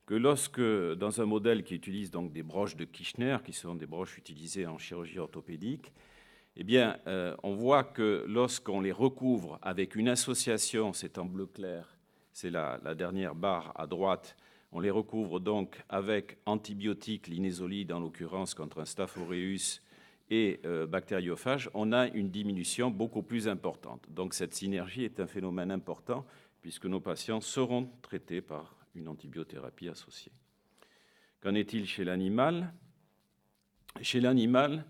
que lorsque, dans un modèle qui utilise donc des broches de Kirchner, qui sont des broches utilisées en chirurgie orthopédique, eh bien, on voit que lorsqu'on les recouvre avec une association, c'est en bleu clair, c'est la dernière barre à droite, on les recouvre donc avec antibiotiques, l'inésolide en l'occurrence contre un Staph aureus et bactériophages, on a une diminution beaucoup plus importante. Donc cette synergie est un phénomène important puisque nos patients seront traités par une antibiothérapie associée. Qu'en est-il chez l'animal? Chez l'animal,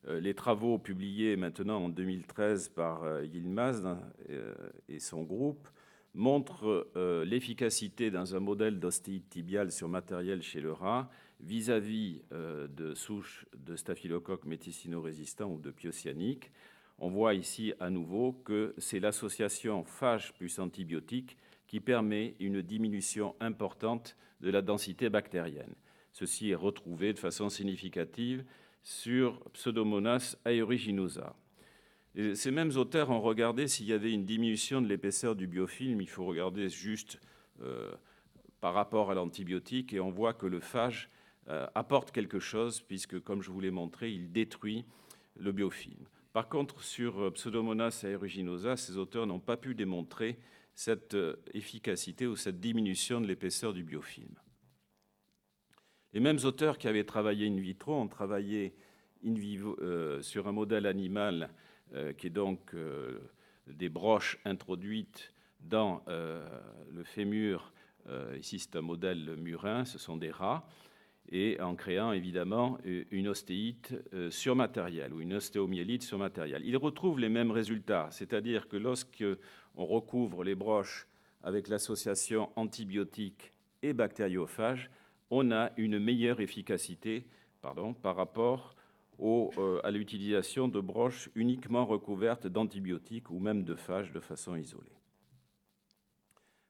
les travaux publiés maintenant en 2013 par Yilmaz et son groupe montrent l'efficacité dans un modèle d'ostéite tibiale sur matériel chez le rat vis-à-vis de souches de staphylocoque méticino-résistant ou de pyocyanique. On voit ici à nouveau que c'est l'association phage plus antibiotique qui permet une diminution importante de la densité bactérienne. Ceci est retrouvé de façon significative sur Pseudomonas aeruginosa. Et ces mêmes auteurs ont regardé s'il y avait une diminution de l'épaisseur du biofilm. Il faut regarder juste par rapport à l'antibiotique et on voit que le phage apporte quelque chose puisque, comme je vous l'ai montré, il détruit le biofilm. Par contre, sur Pseudomonas aeruginosa, ces auteurs n'ont pas pu démontrer cette efficacité ou cette diminution de l'épaisseur du biofilm. Les mêmes auteurs qui avaient travaillé in vitro ont travaillé in vivo sur un modèle animal qui est donc des broches introduites dans le fémur. Ici, c'est un modèle murin, ce sont des rats, et en créant évidemment une ostéite sur matériel ou une ostéomyélite sur matériel. Ils retrouvent les mêmes résultats, c'est-à-dire que lorsqu'on recouvre les broches avec l'association antibiotique et bactériophage, on a une meilleure efficacité par rapport à l'utilisation de broches uniquement recouvertes d'antibiotiques ou même de phages de façon isolée.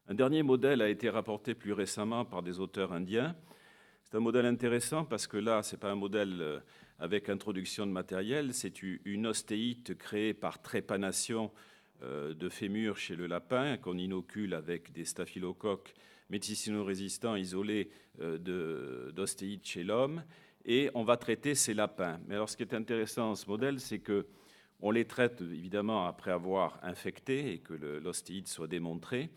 Un dernier modèle a été rapporté plus récemment par des auteurs indiens. C'est un modèle intéressant parce que là, ce n'est pas un modèle avec introduction de matériel, c'est une ostéite créée par trépanation de fémur chez le lapin qu'on inocule avec des staphylocoques méticino-résistants isolés d'ostéite chez l'homme. Et on va traiter ces lapins. Mais alors, ce qui est intéressant dans ce modèle, c'est qu'on les traite évidemment après avoir infecté et que l'ostéite soit démontrée.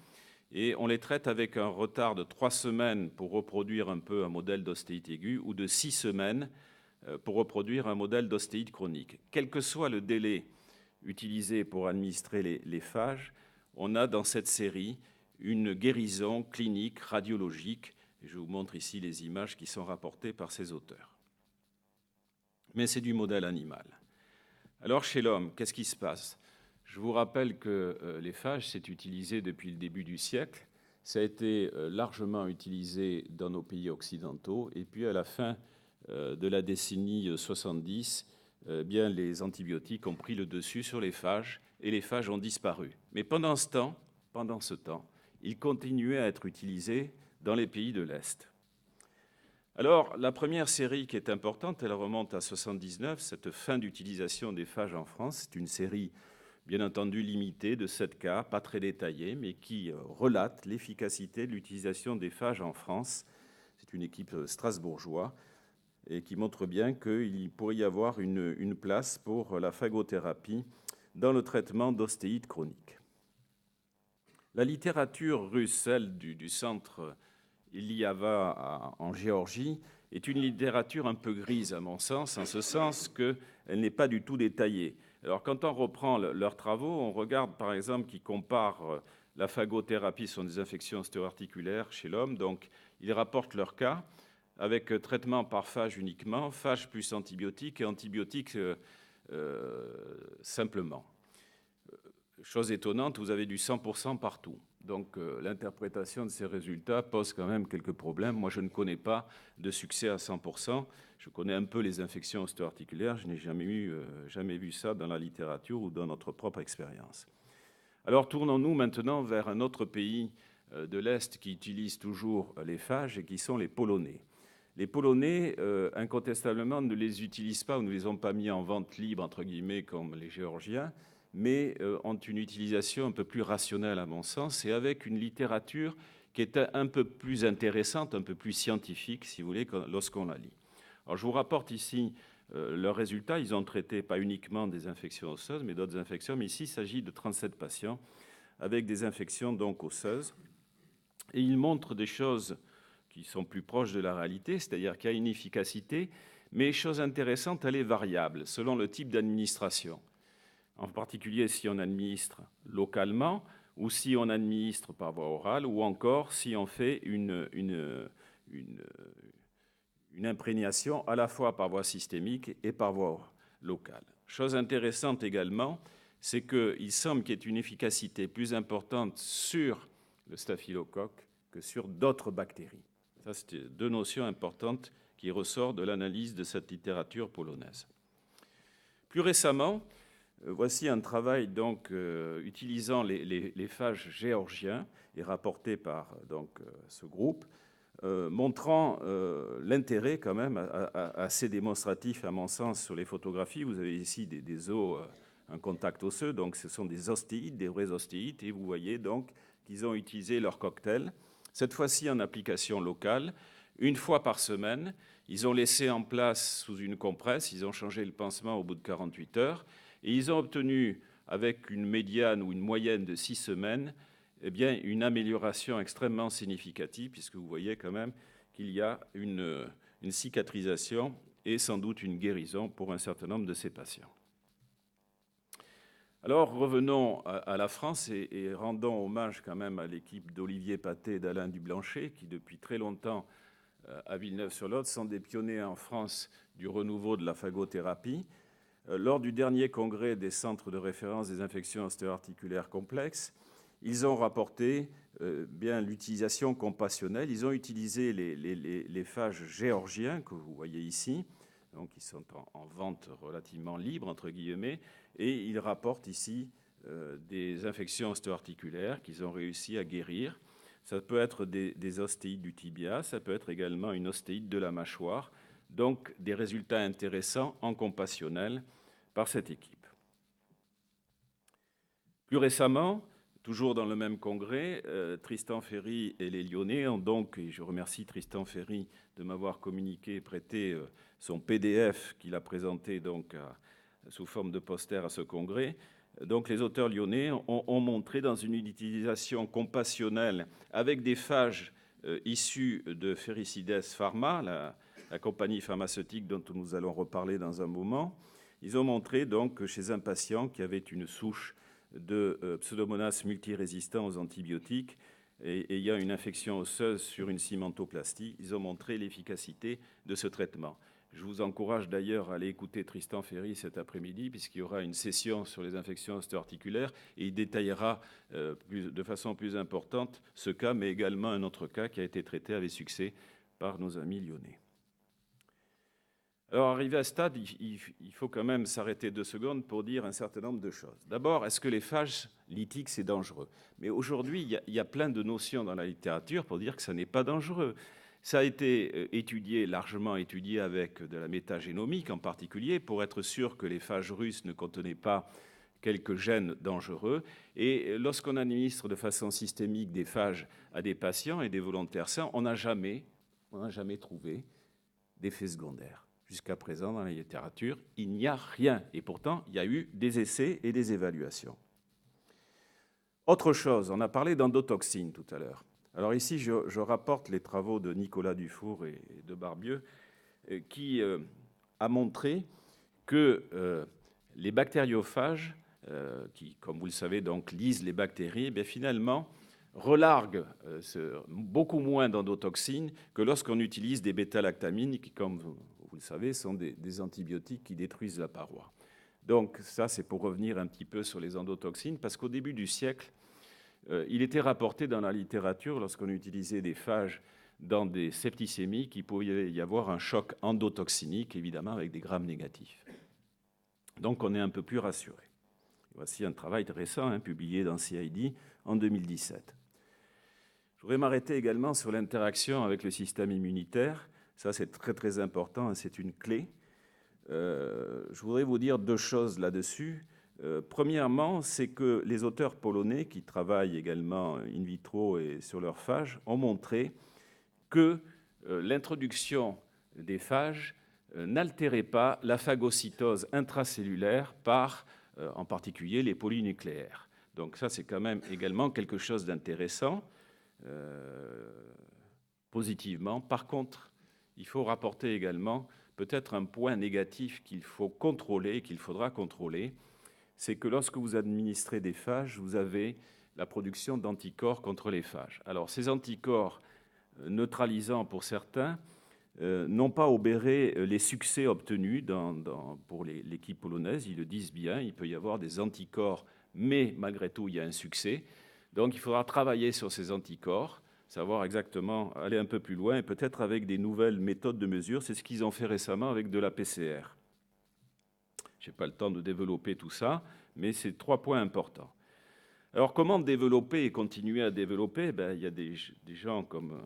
Et on les traite avec un retard de 3 semaines pour reproduire un peu un modèle d'ostéite aiguë ou de 6 semaines pour reproduire un modèle d'ostéite chronique. Quel que soit le délai utilisé pour administrer les phages, on a dans cette série une guérison clinique, radiologique. Et je vous montre ici les images qui sont rapportées par ces auteurs. Mais c'est du modèle animal. Alors chez l'homme, qu'est-ce qui se passe? Je vous rappelle que les phages, c'est utilisé depuis le début du siècle. Ça a été largement utilisé dans nos pays occidentaux. Et puis à la fin de la décennie 70, bien, les antibiotiques ont pris le dessus sur les phages et les phages ont disparu. Mais pendant ce temps, ils continuaient à être utilisés dans les pays de l'Est. Alors, la première série qui est importante, elle remonte à 79, cette fin d'utilisation des phages en France. C'est une série, bien entendu, limitée de 7 cas, pas très détaillée, mais qui relate l'efficacité de l'utilisation des phages en France. C'est une équipe strasbourgeoise et qui montre bien qu'il pourrait y avoir une place pour la phagothérapie dans le traitement d'ostéite chronique. La littérature russe, celle du centre Iliava en Géorgie, est une littérature un peu grise à mon sens, en ce sens qu'elle n'est pas du tout détaillée. Alors quand on reprend leurs travaux, on regarde par exemple qu'ils comparent la phagothérapie sur des infections ostéo-articulaires chez l'homme, donc ils rapportent leur cas avec traitement par phage uniquement, phage plus antibiotiques et antibiotiques simplement. Chose étonnante, vous avez du 100% partout. Donc l'interprétation de ces résultats pose quand même quelques problèmes. Moi, je ne connais pas de succès à 100%. Je connais un peu les infections ostéo-articulaires. Je n'ai jamais vu ça dans la littérature ou dans notre propre expérience. Alors tournons-nous maintenant vers un autre pays de l'Est qui utilise toujours les phages et qui sont les Polonais. Les Polonais, incontestablement, ne les utilisent pas ou ne les ont pas mis en vente libre, entre guillemets, comme les Géorgiens, mais ont une utilisation un peu plus rationnelle à mon sens, et avec une littérature qui est un peu plus intéressante, un peu plus scientifique, si vous voulez, lorsqu'on la lit. Alors, je vous rapporte ici leurs résultats. Ils ont traité pas uniquement des infections osseuses, mais d'autres infections. Mais ici, il s'agit de 37 patients avec des infections donc osseuses. Et ils montrent des choses qui sont plus proches de la réalité, c'est-à-dire qu'il y a une efficacité, mais chose intéressante, elle est variable selon le type d'administration. En particulier si on administre localement ou si on administre par voie orale ou encore si on fait une imprégnation à la fois par voie systémique et par voie locale. Chose intéressante également, c'est qu'il semble qu'il y ait une efficacité plus importante sur le staphylocoque que sur d'autres bactéries. Ça, c'est deux notions importantes qui ressortent de l'analyse de cette littérature polonaise. Plus récemment, voici un travail donc, utilisant les phages géorgiens et rapporté par ce groupe, montrant l'intérêt quand même assez démonstratif à mon sens sur les photographies. Vous avez ici des os, un contact osseux, donc ce sont des ostéites, des vrais ostéites, et vous voyez donc qu'ils ont utilisé leur cocktail, cette fois-ci en application locale, une fois par semaine. Ils ont laissé en place sous une compresse, ils ont changé le pansement au bout de 48 heures, et ils ont obtenu, avec une médiane ou une moyenne de 6 semaines, eh bien, une amélioration extrêmement significative, puisque vous voyez quand même qu'il y a une cicatrisation et sans doute une guérison pour un certain nombre de ces patients. Alors revenons à la France et rendons hommage quand même à l'équipe d'Olivier Pathé et d'Alain Dublanchet, qui depuis très longtemps à Villeneuve-sur-Lot sont des pionniers en France du renouveau de la phagothérapie. Lors du dernier congrès des centres de référence des infections ostéo-articulaires complexes, ils ont rapporté bien l'utilisation compassionnelle. Ils ont utilisé les phages géorgiens que vous voyez ici, donc ils sont en vente relativement libre, entre guillemets, et ils rapportent ici des infections ostéo-articulaires qu'ils ont réussi à guérir. Ça peut être des ostéites du tibia, ça peut être également une ostéite de la mâchoire, donc des résultats intéressants en compassionnel par cette équipe. Plus récemment, toujours dans le même congrès, Tristan Ferry et les Lyonnais ont donc, et je remercie Tristan Ferry de m'avoir communiqué et prêté son PDF qu'il a présenté donc sous forme de poster à ce congrès. Donc les auteurs lyonnais ont montré dans une utilisation compassionnelle avec des phages issus de Ferricides Pharma, la compagnie pharmaceutique dont nous allons reparler dans un moment. Ils ont montré donc que chez un patient qui avait une souche de Pseudomonas multirésistant aux antibiotiques et ayant une infection osseuse sur une cimentoplastie, ils ont montré l'efficacité de ce traitement. Je vous encourage d'ailleurs à aller écouter Tristan Ferry cet après-midi, puisqu'il y aura une session sur les infections ostéo-articulaires et il détaillera de façon plus importante ce cas, mais également un autre cas qui a été traité avec succès par nos amis lyonnais. Alors, arrivé à ce stade, il faut quand même s'arrêter 2 secondes pour dire un certain nombre de choses. D'abord, est-ce que les phages lytiques, c'est dangereux? Mais aujourd'hui, il y a plein de notions dans la littérature pour dire que ça n'est pas dangereux. Ça a été étudié, largement étudié avec de la métagénomique en particulier, pour être sûr que les phages russes ne contenaient pas quelques gènes dangereux. Et lorsqu'on administre de façon systémique des phages à des patients et des volontaires sains, on n'a jamais trouvé d'effets secondaires. Jusqu'à présent, dans la littérature, il n'y a rien. Et pourtant, il y a eu des essais et des évaluations. Autre chose, on a parlé d'endotoxines tout à l'heure. Alors ici, je rapporte les travaux de Nicolas Dufour et de Barbieux, qui a montré que les bactériophages, qui, comme vous le savez, donc, lisent les bactéries, bien, finalement, relarguent beaucoup moins d'endotoxines que lorsqu'on utilise des bêta-lactamines, qui, comme vous le savez, sont des antibiotiques qui détruisent la paroi. Donc ça, c'est pour revenir un petit peu sur les endotoxines, parce qu'au début du siècle, il était rapporté dans la littérature, lorsqu'on utilisait des phages dans des septicémies, qu'il pouvait y avoir un choc endotoxinique, évidemment, avec des grammes négatifs. Donc on est un peu plus rassuré. Voici un travail récent, publié dans CID en 2017. Je voudrais m'arrêter également sur l'interaction avec le système immunitaire. Ça, c'est très, très important, c'est une clé. Je voudrais vous dire 2 choses là-dessus. Premièrement, c'est que les auteurs polonais, qui travaillent également in vitro et sur leurs phages, ont montré que l'introduction des phages n'altérait pas la phagocytose intracellulaire par, en particulier, les polynucléaires. Donc ça, c'est quand même également quelque chose d'intéressant, positivement. Par contre, il faut rapporter également peut-être un point négatif qu'il faut contrôler, qu'il faudra contrôler, c'est que lorsque vous administrez des phages, vous avez la production d'anticorps contre les phages. Alors, ces anticorps neutralisants pour certains n'ont pas obéré les succès obtenus pour l'équipe polonaise. Ils le disent bien, il peut y avoir des anticorps, mais malgré tout, il y a un succès. Donc, il faudra travailler sur ces anticorps, savoir exactement, aller un peu plus loin, et peut-être avec des nouvelles méthodes de mesure. C'est ce qu'ils ont fait récemment avec de la PCR. Je n'ai pas le temps de développer tout ça, mais c'est 3 points importants. Alors, comment développer et continuer à développer? Il y a des gens comme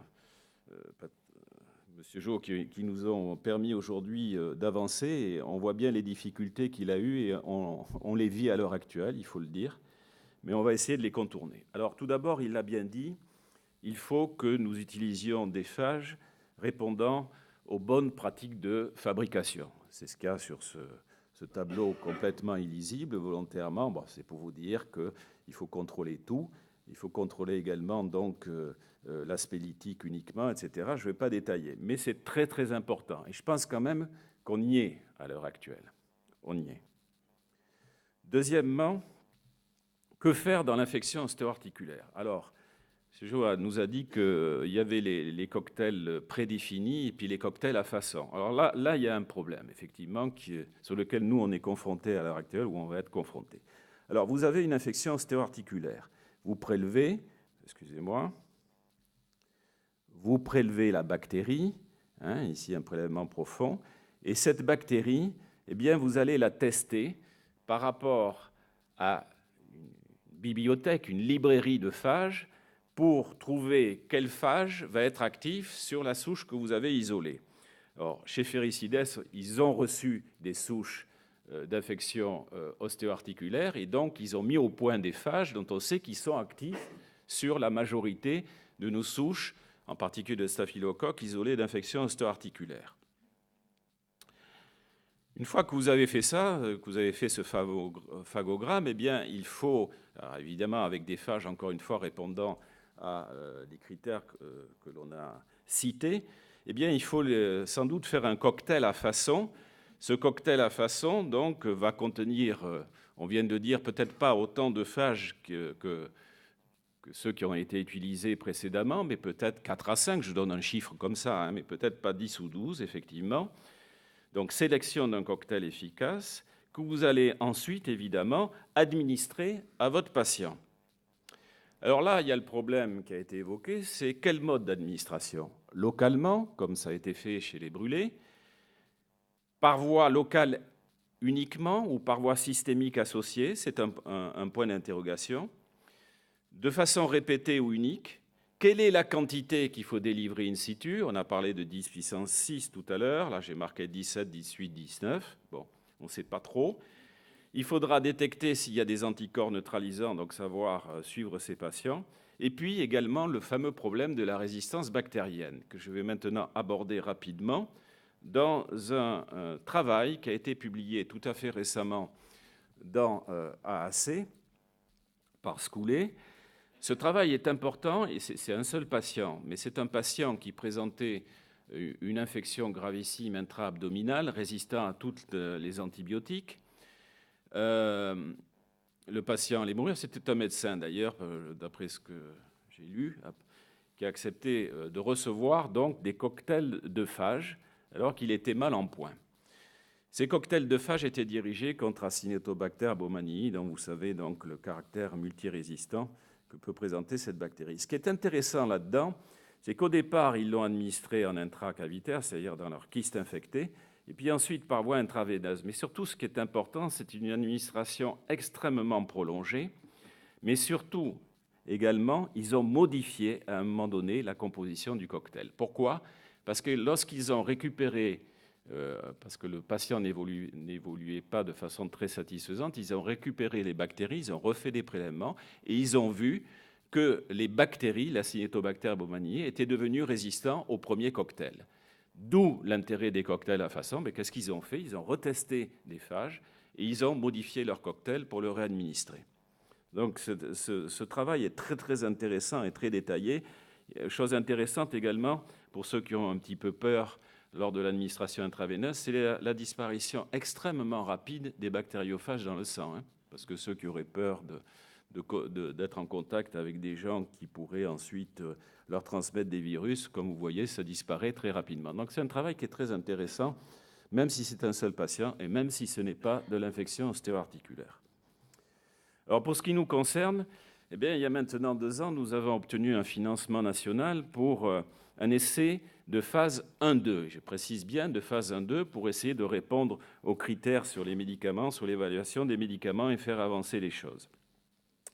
M. Jo qui nous ont permis aujourd'hui d'avancer. Et on voit bien les difficultés qu'il a eues et on les vit à l'heure actuelle, il faut le dire. Mais on va essayer de les contourner. Alors, tout d'abord, il l'a bien dit, il faut que nous utilisions des phages répondant aux bonnes pratiques de fabrication. C'est ce qu'il y a sur ce tableau complètement illisible, volontairement. Bon, c'est pour vous dire qu'il faut contrôler tout. Il faut contrôler également donc l'aspect lithique uniquement, etc. Je ne vais pas détailler, mais c'est très très important. Et je pense quand même qu'on y est à l'heure actuelle. On y est. Deuxièmement, que faire dans l'infection ostéo-articulaire? Alors, M. Jo nous a dit qu'il y avait les cocktails prédéfinis et puis les cocktails à façon. Alors là, il y a un problème, effectivement, sur lequel nous, on est confrontés à l'heure actuelle, ou on va être confrontés. Alors, vous avez une infection ostéo-articulaire. Vous prélevez, vous prélevez la bactérie, ici un prélèvement profond, et cette bactérie, eh bien, vous allez la tester par rapport à une bibliothèque, une librairie de phages, pour trouver quel phage va être actif sur la souche que vous avez isolée. Alors, chez Ferricides, ils ont reçu des souches d'infection ostéo-articulaire et donc ils ont mis au point des phages dont on sait qu'ils sont actifs sur la majorité de nos souches, en particulier de staphylocoques isolés d'infection ostéo-articulaire. Une fois que vous avez fait ça, que vous avez fait ce phagogramme, eh bien, il faut, alors évidemment avec des phages, encore une fois, répondant à des critères que l'on a cités, eh bien, il faut sans doute faire un cocktail à façon. Ce cocktail à façon, donc, va contenir, on vient de dire, peut-être pas autant de phages que ceux qui ont été utilisés précédemment, mais peut-être 4 à 5, je donne un chiffre comme ça, mais peut-être pas 10 ou 12, effectivement. Donc, sélection d'un cocktail efficace que vous allez ensuite, évidemment, administrer à votre patient. Alors là, il y a le problème qui a été évoqué, c'est quel mode d'administration? Localement, comme ça a été fait chez les brûlés, par voie locale uniquement ou par voie systémique associée, c'est un point d'interrogation. De façon répétée ou unique, quelle est la quantité qu'il faut délivrer in situ? On a parlé de 10 puissance 6 tout à l'heure, là j'ai marqué 17, 18, 19, bon, on ne sait pas trop. Il faudra détecter s'il y a des anticorps neutralisants, donc savoir suivre ces patients. Et puis également le fameux problème de la résistance bactérienne, que je vais maintenant aborder rapidement dans un travail qui a été publié tout à fait récemment dans AAC par Scoulet. Ce travail est important et c'est un seul patient, mais c'est un patient qui présentait une infection gravissime intra-abdominale résistant à toutes les antibiotiques. Le patient allait mourir. C'était un médecin, d'ailleurs, d'après ce que j'ai lu, qui a accepté de recevoir donc des cocktails de phage alors qu'il était mal en point. Ces cocktails de phage étaient dirigés contre Acinetobacter baumannii, dont vous savez donc le caractère multirésistant que peut présenter cette bactérie. Ce qui est intéressant là-dedans, c'est qu'au départ, ils l'ont administré en intracavitaire, c'est-à-dire dans leur kyste infecté, et puis ensuite par voie intraveineuse. Mais surtout, ce qui est important, c'est une administration extrêmement prolongée, mais surtout, également, ils ont modifié à un moment donné la composition du cocktail. Pourquoi? Parce que lorsqu'ils ont récupéré, parce que le patient n'évoluait pas de façon très satisfaisante, ils ont récupéré les bactéries, ils ont refait des prélèvements, et ils ont vu que les bactéries, l'Acinetobacter baumannii, étaient devenues résistantes au premier cocktail. D'où l'intérêt des cocktails à façon. Mais qu'est-ce qu'ils ont fait? Ils ont retesté des phages et ils ont modifié leur cocktail pour le réadministrer. Donc ce travail est très très intéressant et très détaillé. Chose intéressante également, pour ceux qui ont un petit peu peur lors de l'administration intraveineuse, c'est la disparition extrêmement rapide des bactériophages dans le sang. Parce que ceux qui auraient peur d'être en contact avec des gens qui pourraient ensuite leur transmettre des virus, comme vous voyez, ça disparaît très rapidement. Donc c'est un travail qui est très intéressant, même si c'est un seul patient et même si ce n'est pas de l'infection ostéo-articulaire. Alors pour ce qui nous concerne, eh bien, il y a maintenant 2 ans, nous avons obtenu un financement national pour un essai de phase 1-2. Je précise bien de phase 1-2 pour essayer de répondre aux critères sur les médicaments, sur l'évaluation des médicaments et faire avancer les choses.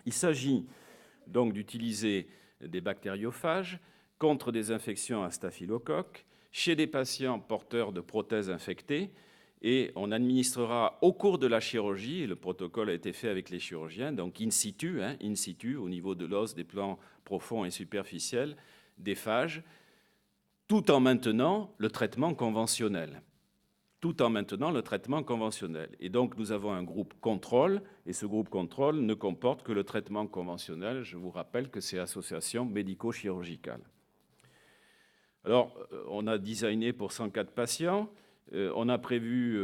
Il s'agit donc d'utiliser des bactériophages contre des infections à staphylocoque chez des patients porteurs de prothèses infectées et on administrera au cours de la chirurgie, et le protocole a été fait avec les chirurgiens, donc in situ, au niveau de l'os, des plans profonds et superficiels, des phages, tout en maintenant le traitement conventionnel. Et donc, nous avons un groupe contrôle, et ce groupe contrôle ne comporte que le traitement conventionnel. Je vous rappelle que c'est association médico-chirurgicale. Alors, on a designé pour 104 patients. On a prévu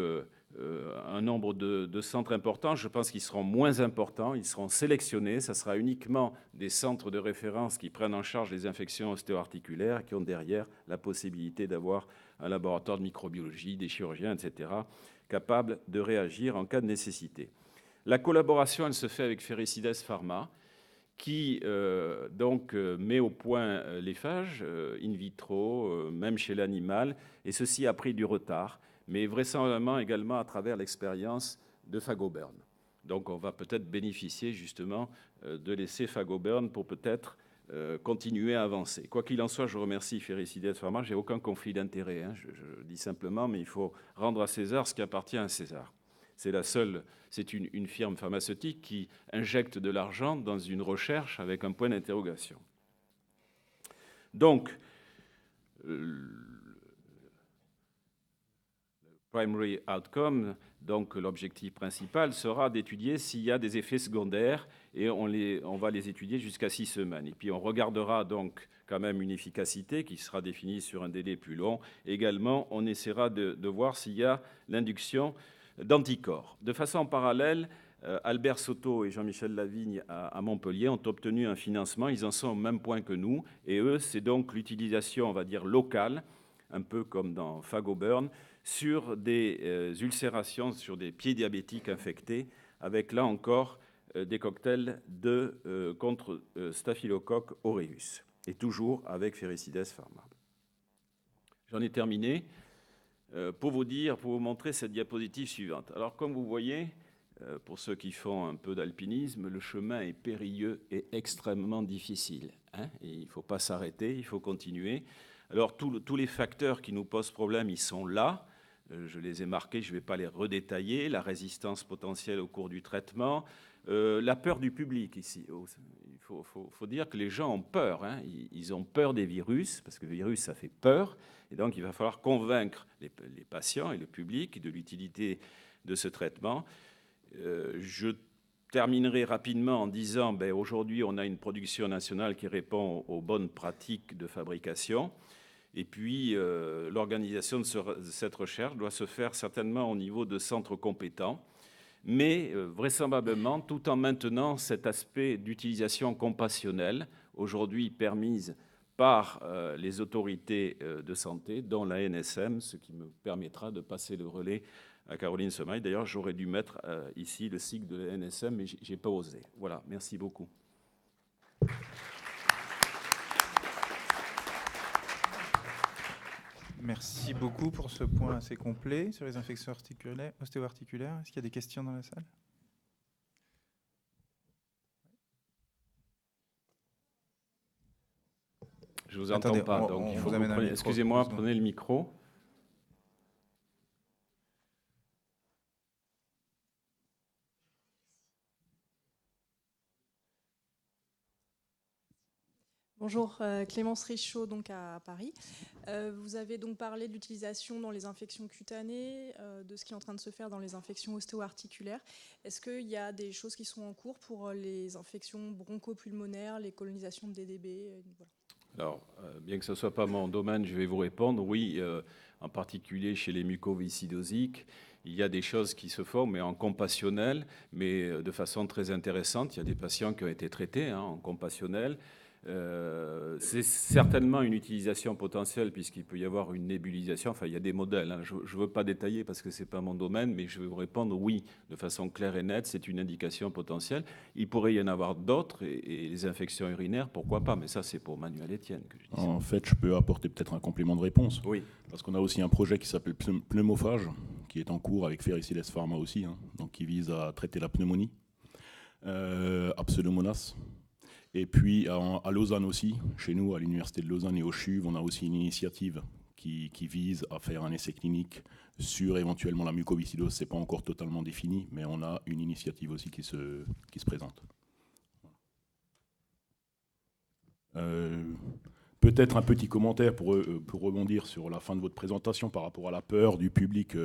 un nombre de centres importants. Je pense qu'ils seront moins importants. Ils seront sélectionnés. Ça sera uniquement des centres de référence qui prennent en charge les infections ostéo-articulaires, qui ont derrière la possibilité d'avoir un laboratoire de microbiologie, des chirurgiens, etc., capables de réagir en cas de nécessité. La collaboration, elle se fait avec Ferricides Pharma, qui met au point les phages in vitro, même chez l'animal, et ceci a pris du retard, mais vraisemblablement également à travers l'expérience de Phagoburn. Donc on va peut-être bénéficier justement de l'essai Phagoburn pour peut-être continuer à avancer. Quoi qu'il en soit, je remercie Ferricides Pharma, j'ai aucun conflit d'intérêt, je dis simplement, mais il faut rendre à César ce qui appartient à César. C'est une firme pharmaceutique qui injecte de l'argent dans une recherche avec un point d'interrogation. Donc, le primary outcome, donc l'objectif principal, sera d'étudier s'il y a des effets secondaires et on va les étudier jusqu'à 6 semaines. Et puis on regardera donc quand même une efficacité qui sera définie sur un délai plus long. Également, on essaiera de voir s'il y a l'induction d'anticorps. De façon parallèle, Albert Soto et Jean-Michel Lavigne à Montpellier ont obtenu un financement. Ils en sont au même point que nous. Et eux, c'est donc l'utilisation, on va dire, locale un peu comme dans Phagoburn, sur des ulcérations, sur des pieds diabétiques infectés, avec là encore des cocktails contre Staphylococcus aureus, et toujours avec Ferricides Pharma. J'en ai terminé pour vous montrer cette diapositive suivante. Alors, comme vous voyez, pour ceux qui font un peu d'alpinisme, le chemin est périlleux et extrêmement difficile. Et il ne faut pas s'arrêter, il faut continuer. Alors, tous les facteurs qui nous posent problème, ils sont là. Je les ai marqués, je ne vais pas les redétailler. La résistance potentielle au cours du traitement, la peur du public ici. Il faut dire que les gens ont peur. Ils ont peur des virus, parce que le virus, ça fait peur. Et donc, il va falloir convaincre les patients et le public de l'utilité de ce traitement. Je terminerai rapidement en disant aujourd'hui, on a une production nationale qui répond aux bonnes pratiques de fabrication. Et puis, l'organisation de cette recherche doit se faire certainement au niveau de centres compétents, mais vraisemblablement tout en maintenant cet aspect d'utilisation compassionnelle, aujourd'hui permise par les autorités de santé, dont la NSM, ce qui me permettra de passer le relais à Caroline Semaille. D'ailleurs, j'aurais dû mettre ici le cycle de la NSM, mais je n'ai pas osé. Voilà, merci beaucoup. Merci beaucoup pour ce point assez complet sur les infections ostéo-articulaires. Est-ce qu'il y a des questions dans la salle ? Je ne vous entends pas, donc il faut que vous preniez... Excusez-moi, prenez le micro. Bonjour, Clémence Richaud, donc à Paris. Vous avez donc parlé de l'utilisation dans les infections cutanées, de ce qui est en train de se faire dans les infections ostéo-articulaires. Est-ce qu'il y a des choses qui sont en cours pour les infections bronchopulmonaires, les colonisations de DDB voilà. Alors, bien que ce ne soit pas mon domaine, je vais vous répondre. Oui, en particulier chez les mucoviscidosiques, il y a des choses qui se font, mais en compassionnel, mais de façon très intéressante. Il y a des patients qui ont été traités en compassionnel. C'est certainement une utilisation potentielle puisqu'il peut y avoir une nébulisation. Enfin, il y a des modèles. Je ne veux pas détailler parce que ce n'est pas mon domaine, mais je vais vous répondre oui, de façon claire et nette, c'est une indication potentielle. Il pourrait y en avoir d'autres et les infections urinaires, pourquoi pas, mais ça, c'est pour Manuel Etienne que je dis ça. En fait, je peux apporter peut-être un complément de réponse. Oui. Parce qu'on a aussi un projet qui s'appelle Pneumophage, qui est en cours avec Ferricides Pharma aussi, donc qui vise à traiter la pneumonie, à Pseudomonas. Et puis à Lausanne aussi, chez nous, à l'Université de Lausanne et au CHUV, on a aussi une initiative qui vise à faire un essai clinique sur éventuellement la mucoviscidose. Ce n'est pas encore totalement défini, mais on a une initiative aussi qui se présente. Peut-être un petit commentaire pour rebondir sur la fin de votre présentation par rapport à la peur du public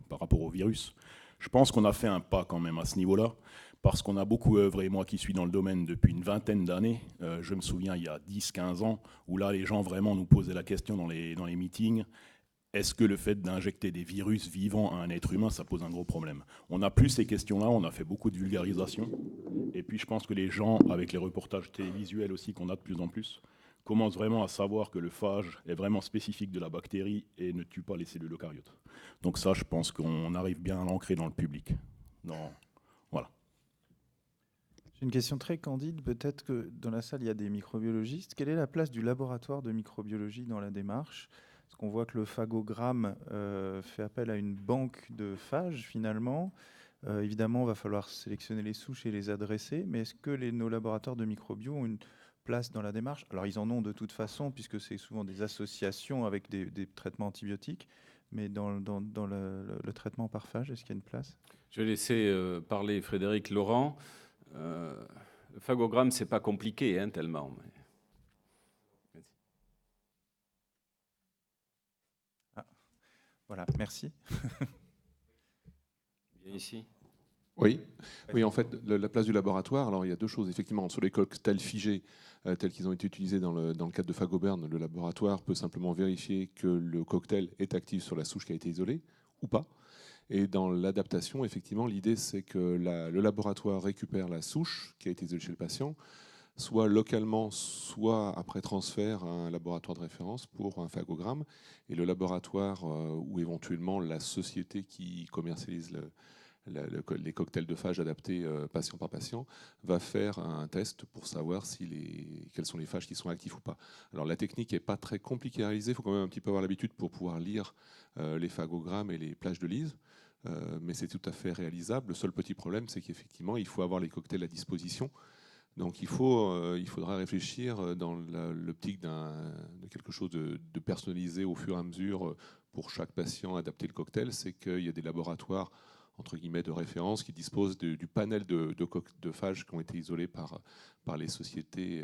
par rapport au virus. Je pense qu'on a fait un pas quand même à ce niveau-là, parce qu'on a beaucoup œuvré, moi qui suis dans le domaine depuis une vingtaine d'années, je me souviens il y a 10-15 ans, où là les gens vraiment nous posaient la question dans les meetings, est-ce que le fait d'injecter des virus vivants à un être humain, ça pose un gros problème? On n'a plus ces questions-là, on a fait beaucoup de vulgarisation, et puis je pense que les gens, avec les reportages télévisuels aussi qu'on a de plus en plus, commencent vraiment à savoir que le phage est vraiment spécifique de la bactérie et ne tue pas les cellules eucaryotes. Donc ça, je pense qu'on arrive bien à l'ancrer dans le public. Voilà. J'ai une question très candide. Peut-être que dans la salle, il y a des microbiologistes. Quelle est la place du laboratoire de microbiologie dans la démarche? Parce qu'on voit que le phagogramme fait appel à une banque de phages, finalement. Évidemment, il va falloir sélectionner les souches et les adresser. Mais est-ce que nos laboratoires de microbio ont une place dans la démarche? Alors, ils en ont de toute façon, puisque c'est souvent des associations avec des traitements antibiotiques. Mais dans le traitement par phage, est-ce qu'il y a une place? Je vais laisser parler Frédéric Laurent. Le phagogramme, c'est pas compliqué, tellement. Mais... Voilà, merci. Viens ici. Oui, en fait, la place du laboratoire, alors il y a deux choses. Effectivement, sur les cocktails figés tels qu'ils ont été utilisés dans le cadre de Phagoburn, le laboratoire peut simplement vérifier que le cocktail est actif sur la souche qui a été isolée ou pas. Et dans l'adaptation, effectivement, l'idée, c'est que le laboratoire récupère la souche qui a été isolée chez le patient, soit localement, soit après transfert à un laboratoire de référence pour un phagogramme. Et le laboratoire ou éventuellement la société qui commercialise les cocktails de phage adaptés patient par patient va faire un test pour savoir quels sont les phages qui sont actifs ou pas. Alors la technique n'est pas très compliquée à réaliser, il faut quand même un petit peu avoir l'habitude pour pouvoir lire les phagogrammes et les plages de lyse, mais c'est tout à fait réalisable. Le seul petit problème, c'est qu'effectivement, il faut avoir les cocktails à disposition. Donc il faudra réfléchir dans l'optique de quelque chose de personnalisé au fur et à mesure pour chaque patient, adapter le cocktail. C'est qu'il y a des laboratoires entre guillemets de référence qui disposent du panel de phages qui ont été isolés par les sociétés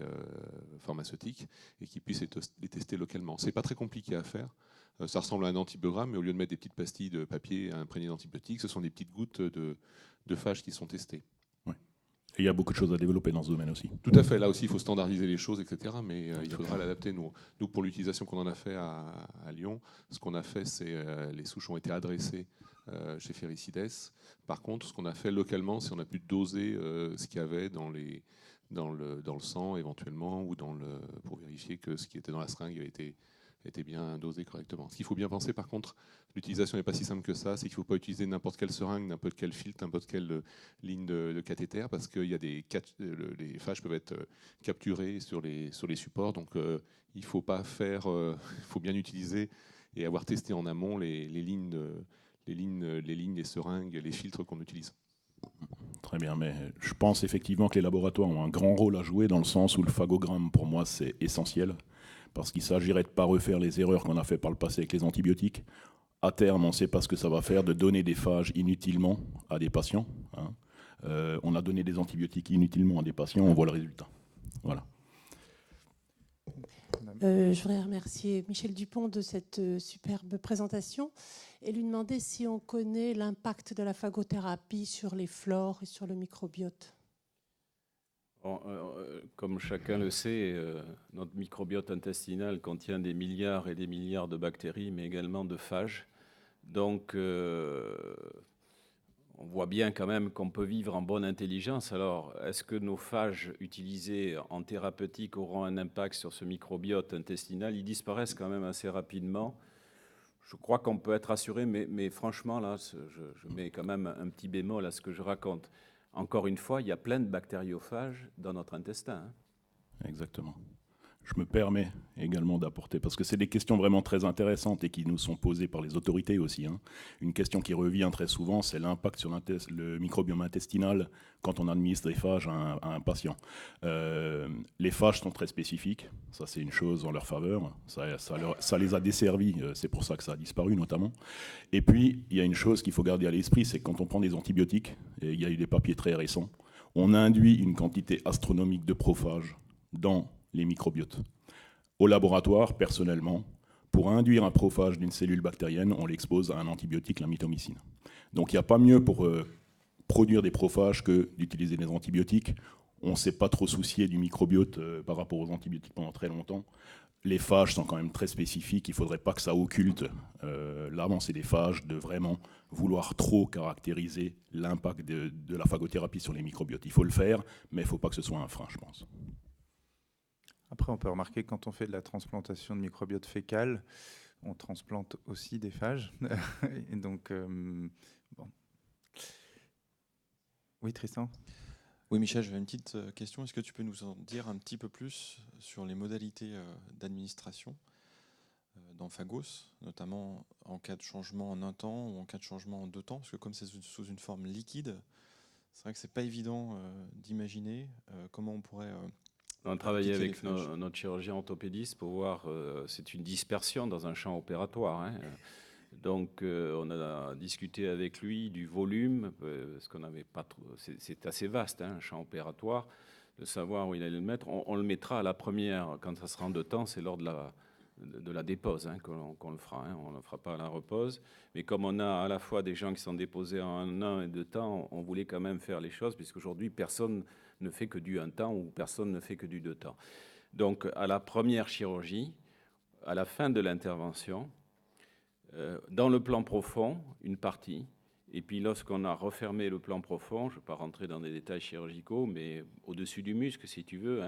pharmaceutiques et qui puissent les tester localement. C'est pas très compliqué à faire. Ça ressemble à un antibiogramme, mais au lieu de mettre des petites pastilles de papier imprégnées d'antibiotiques, ce sont des petites gouttes de phages qui sont testées. Et il y a beaucoup de choses à développer dans ce domaine aussi. Tout à fait. Là aussi, il faut standardiser les choses, etc. Mais il faudra l'adapter. Nous, pour l'utilisation qu'on en a fait à Lyon, ce qu'on a fait, c'est les souches ont été adressées chez Ferricides. Par contre, ce qu'on a fait localement, c'est on a pu doser ce qu'il y avait dans le sang, éventuellement, ou pour vérifier que ce qui était dans la seringue était bien dosé correctement. Ce qu'il faut bien penser, par contre, l'utilisation n'est pas si simple que ça, c'est qu'il ne faut pas utiliser n'importe quelle seringue, n'importe quel filtre, n'importe quelle ligne de cathéter, parce que les phages peuvent être capturés sur les supports, donc il faut bien utiliser et avoir testé en amont les lignes, les seringues, les filtres qu'on utilise. Très bien, mais je pense effectivement que les laboratoires ont un grand rôle à jouer dans le sens où le phagogramme, pour moi, c'est essentiel. Parce qu'il s'agirait de ne pas refaire les erreurs qu'on a fait par le passé avec les antibiotiques. À terme, on ne sait pas ce que ça va faire de donner des phages inutilement à des patients. On a donné des antibiotiques inutilement à des patients, on voit le résultat. Voilà. Je voudrais remercier Michel Dupont de cette superbe présentation et lui demander si on connaît l'impact de la phagothérapie sur les flores et sur le microbiote. Comme chacun le sait, notre microbiote intestinal contient des milliards et des milliards de bactéries, mais également de phages. Donc, on voit bien quand même qu'on peut vivre en bonne intelligence. Alors, est-ce que nos phages utilisés en thérapeutique auront un impact sur ce microbiote intestinal? Ils disparaissent quand même assez rapidement. Je crois qu'on peut être assuré, mais franchement, là, je mets quand même un petit bémol à ce que je raconte. Encore une fois, il y a plein de bactériophages dans notre intestin. Exactement. Je me permets également d'apporter, parce que c'est des questions vraiment très intéressantes et qui nous sont posées par les autorités aussi. Une question qui revient très souvent, c'est l'impact sur le microbiome intestinal quand on administre des phages à un patient. Les phages sont très spécifiques, ça c'est une chose en leur faveur, ça les a desservis, c'est pour ça que ça a disparu notamment. Et puis, il y a une chose qu'il faut garder à l'esprit, c'est que quand on prend des antibiotiques, et il y a eu des papiers très récents, on induit une quantité astronomique de prophages dans les microbiotes. Au laboratoire, personnellement, pour induire un prophage d'une cellule bactérienne, on l'expose à un antibiotique, la mitomycine. Donc il n'y a pas mieux pour produire des prophages que d'utiliser des antibiotiques. On ne s'est pas trop soucié du microbiote par rapport aux antibiotiques pendant très longtemps. Les phages sont quand même très spécifiques, il ne faudrait pas que ça occulte l'avancée des phages, de vraiment vouloir trop caractériser l'impact de la phagothérapie sur les microbiotes. Il faut le faire, mais il ne faut pas que ce soit un frein, je pense. Après, on peut remarquer que quand on fait de la transplantation de microbiote fécal, on transplante aussi des phages. Et donc, bon. Oui, Tristan ? Oui, Michel, j'avais une petite question. Est-ce que tu peux nous en dire un petit peu plus sur les modalités d'administration dans Phagos, notamment en cas de changement en un temps ou en cas de changement en 2 temps? Parce que comme c'est sous une forme liquide, c'est vrai que c'est pas évident d'imaginer comment on pourrait... On a travaillé avec notre chirurgien orthopédiste pour voir, c'est une dispersion dans un champ opératoire. Donc, on a discuté avec lui du volume, parce qu'on n'avait pas trop. C'est assez vaste, un champ opératoire, de savoir où il allait le mettre. On le mettra à la première, quand ça sera en 2 temps, c'est lors de la dépose qu'on le fera. On ne le fera pas à la repose. Mais comme on a à la fois des gens qui sont déposés en 1 et 2 temps, on voulait quand même faire les choses, puisqu'aujourd'hui, personne ne fait que du 1 temps ou personne ne fait que du 2 temps. Donc, à la première chirurgie, à la fin de l'intervention, dans le plan profond, une partie, Et puis lorsqu'on a refermé le plan profond, je ne vais pas rentrer dans des détails chirurgicaux, mais au-dessus du muscle, si tu veux,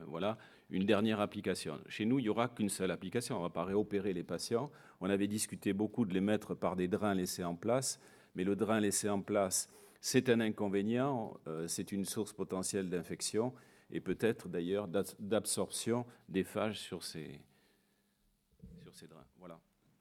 voilà, une dernière application. Chez nous, il n'y aura qu'une seule application. On ne va pas réopérer les patients. On avait discuté beaucoup de les mettre par des drains laissés en place, mais le drain laissé en place, c'est un inconvénient, c'est une source potentielle d'infection et peut-être d'ailleurs d'absorption des phages sur ces drains. Voilà.